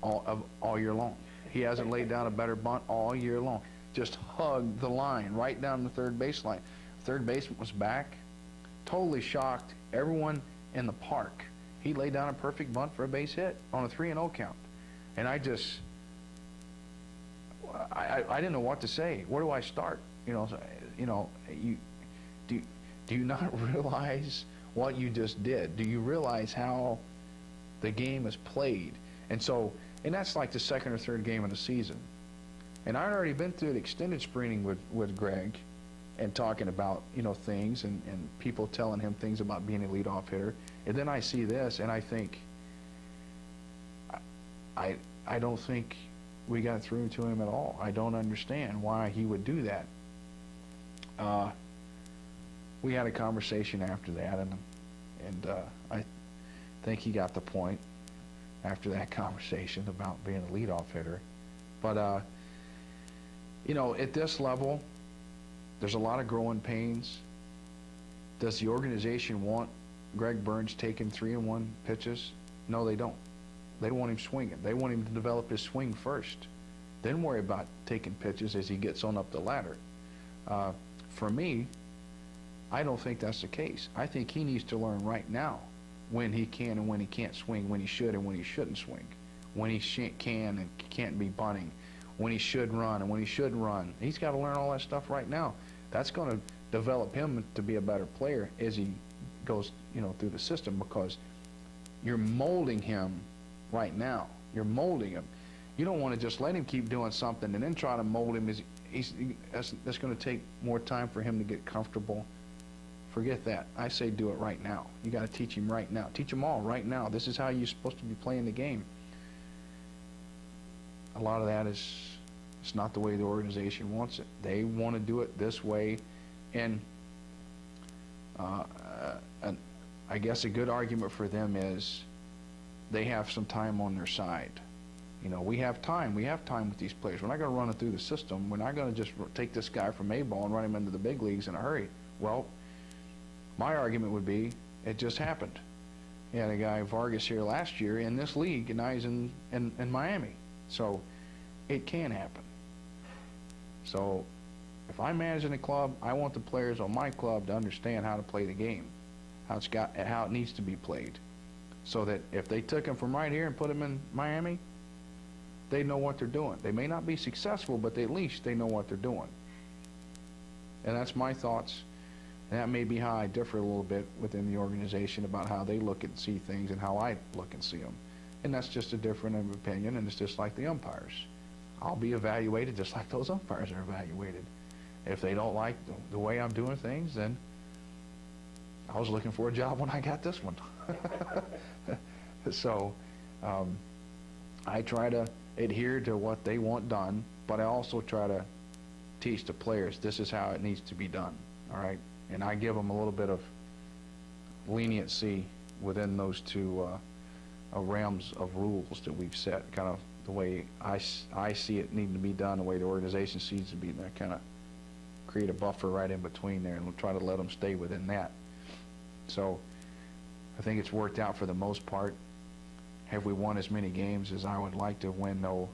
all year long. He hasn't laid down a better bunt all year long. Just hugged the line right down the third baseline. Third baseman was back, totally shocked everyone in the park. He laid down a perfect bunt for a base hit on a 3-0 count, and I didn't know what to say. Where do I start? Do you not realize what you just did? Do you realize how the game is played? And that's like the second or third game of the season. And I'd already been through the extended spring with Greg and talking about, things and people telling him things about being a leadoff hitter. And then I see this and I think, I don't think we got through to him at all. I don't understand why he would do that. We had a conversation after that, and I think he got the point after that conversation about being a leadoff hitter. But at this level, there's a lot of growing pains. Does the organization want Greg Burns taking 3-1 pitches? No, they don't. They want him swinging. They want him to develop his swing first. Then worry about taking pitches as he gets on up the ladder. For me, I don't think that's the case. I think he needs to learn right now when he can and when he can't swing, when he should and when he shouldn't swing, when he can and can't be bunting, when he should run and when he shouldn't run. He's got to learn all that stuff right now. That's going to develop him to be a better player as he goes, through the system, because you're molding him right now. You're molding him. You don't want to just let him keep doing something and then try to mold him. That's going to take more time for him to get comfortable. Forget that. I say do it right now. You got to teach him right now. Teach him all right now. This is how you're supposed to be playing the game. A lot of that is, it's not the way the organization wants it. They want to do it this way, and I guess a good argument for them is they have some time on their side. We have time. We have time with these players. We're not going to run it through the system. We're not going to just take this guy from A-ball and run him into the big leagues in a hurry. Well, my argument would be it just happened. You had a guy, Vargas, here last year in this league, and now he's in Miami. So it can happen. So if I'm managing a club, I want the players on my club to understand how to play the game, how it needs to be played, so that if they took him from right here and put him in Miami, they know what they're doing. They may not be successful, but at least they know what they're doing. And that's my thoughts. And that may be how I differ a little bit within the organization about how they look and see things and how I look and see them. And that's just a different opinion, and it's just like the umpires. I'll be evaluated just like those umpires are evaluated. If they don't like the way I'm doing things, then I was looking for a job when I got this one. So I try to adhere to what they want done, but I also try to teach the players this is how it needs to be done, all right? And I give them a little bit of leniency within those two realms of rules that we've set, kind of the way I see it needing to be done, the way the organization sees it to be done, kind of create a buffer right in between there, and we'll try to let them stay within that. So I think it's worked out for the most part. Have we won as many games as I would like to win? No,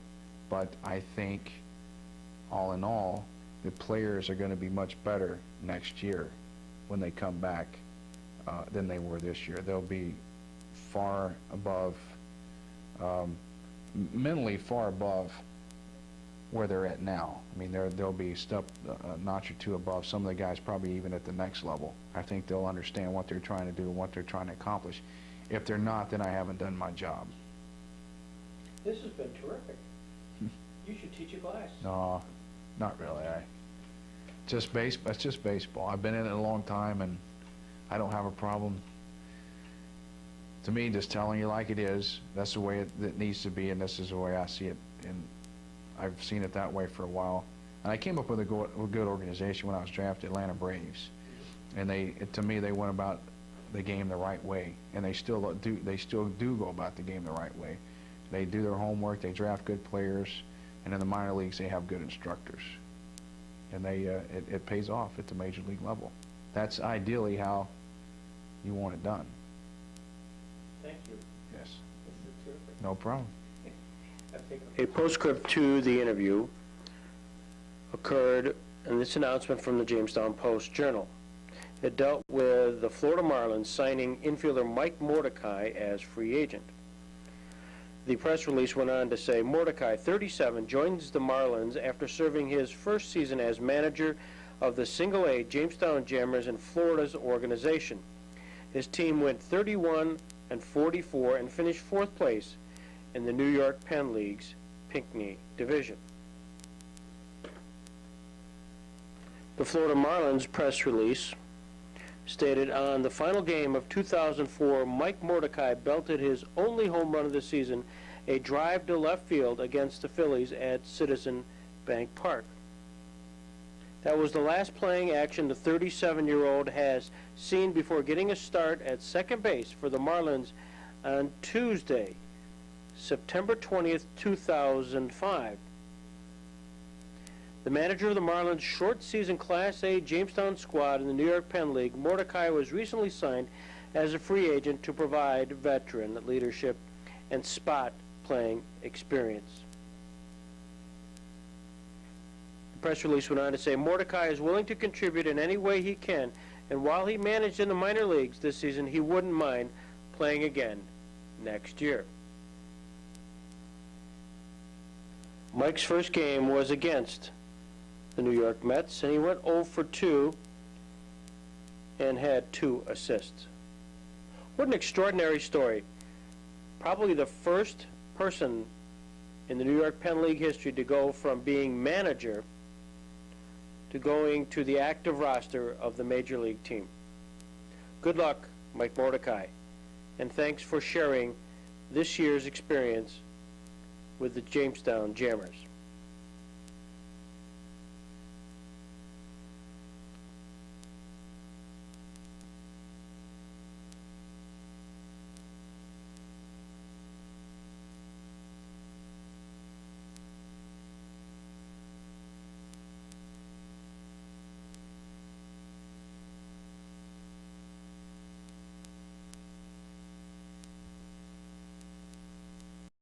but I think all in all, the players are going to be much better next year when they come back than they were this year. They'll be far above, mentally far above where they're at now. I mean, they'll be a notch or two above. Some of the guys probably even at the next level. I think they'll understand what they're trying to do and what they're trying to accomplish. If they're not, then I haven't done my job. This has been terrific. You should teach a class. No, not really. It's just baseball. I've been in it a long time, and I don't have a problem. To me, just telling you like it is, that's the way it needs to be, and this is the way I see it. And I've seen it that way for a while. And I came up with a good organization when I was drafted, Atlanta Braves. And to me, they went about the game the right way, and they still do go about the game the right way. They do their homework, they draft good players, and in the minor leagues they have good instructors, and it pays off at the major league level. That's ideally how you want it done. Thank you. Yes. This is terrific. No problem. A postscript to the interview occurred in this announcement from the Jamestown Post-Journal. It dealt with the Florida Marlins signing infielder Mike Mordecai as free agent. The press release went on to say, Mordecai, 37, joins the Marlins after serving his first season as manager of the Single-A Jamestown Jammers in Florida's organization. His team went 31-44 and finished fourth place in the New York Penn League's Pinckney Division. The Florida Marlins press release stated, on the final game of 2004, Mike Mordecai belted his only home run of the season, a drive to left field against the Phillies at Citizen Bank Park. That was the last playing action the 37-year-old has seen before getting a start at second base for the Marlins on Tuesday, September 20th, 2005. The manager of the Marlins' short-season Class A Jamestown squad in the New York Penn League, Mordecai was recently signed as a free agent to provide veteran leadership and spot playing experience. The press release went on to say, Mordecai is willing to contribute in any way he can, and while he managed in the minor leagues this season, he wouldn't mind playing again next year. Mike's first game was against the New York Mets, and he went 0 for 2 and had 2 assists. What an extraordinary story. Probably the first person in the New York Penn League history to go from being manager to going to the active roster of the Major League team. Good luck, Mike Mordecai, and thanks for sharing this year's experience with the Jamestown Jammers.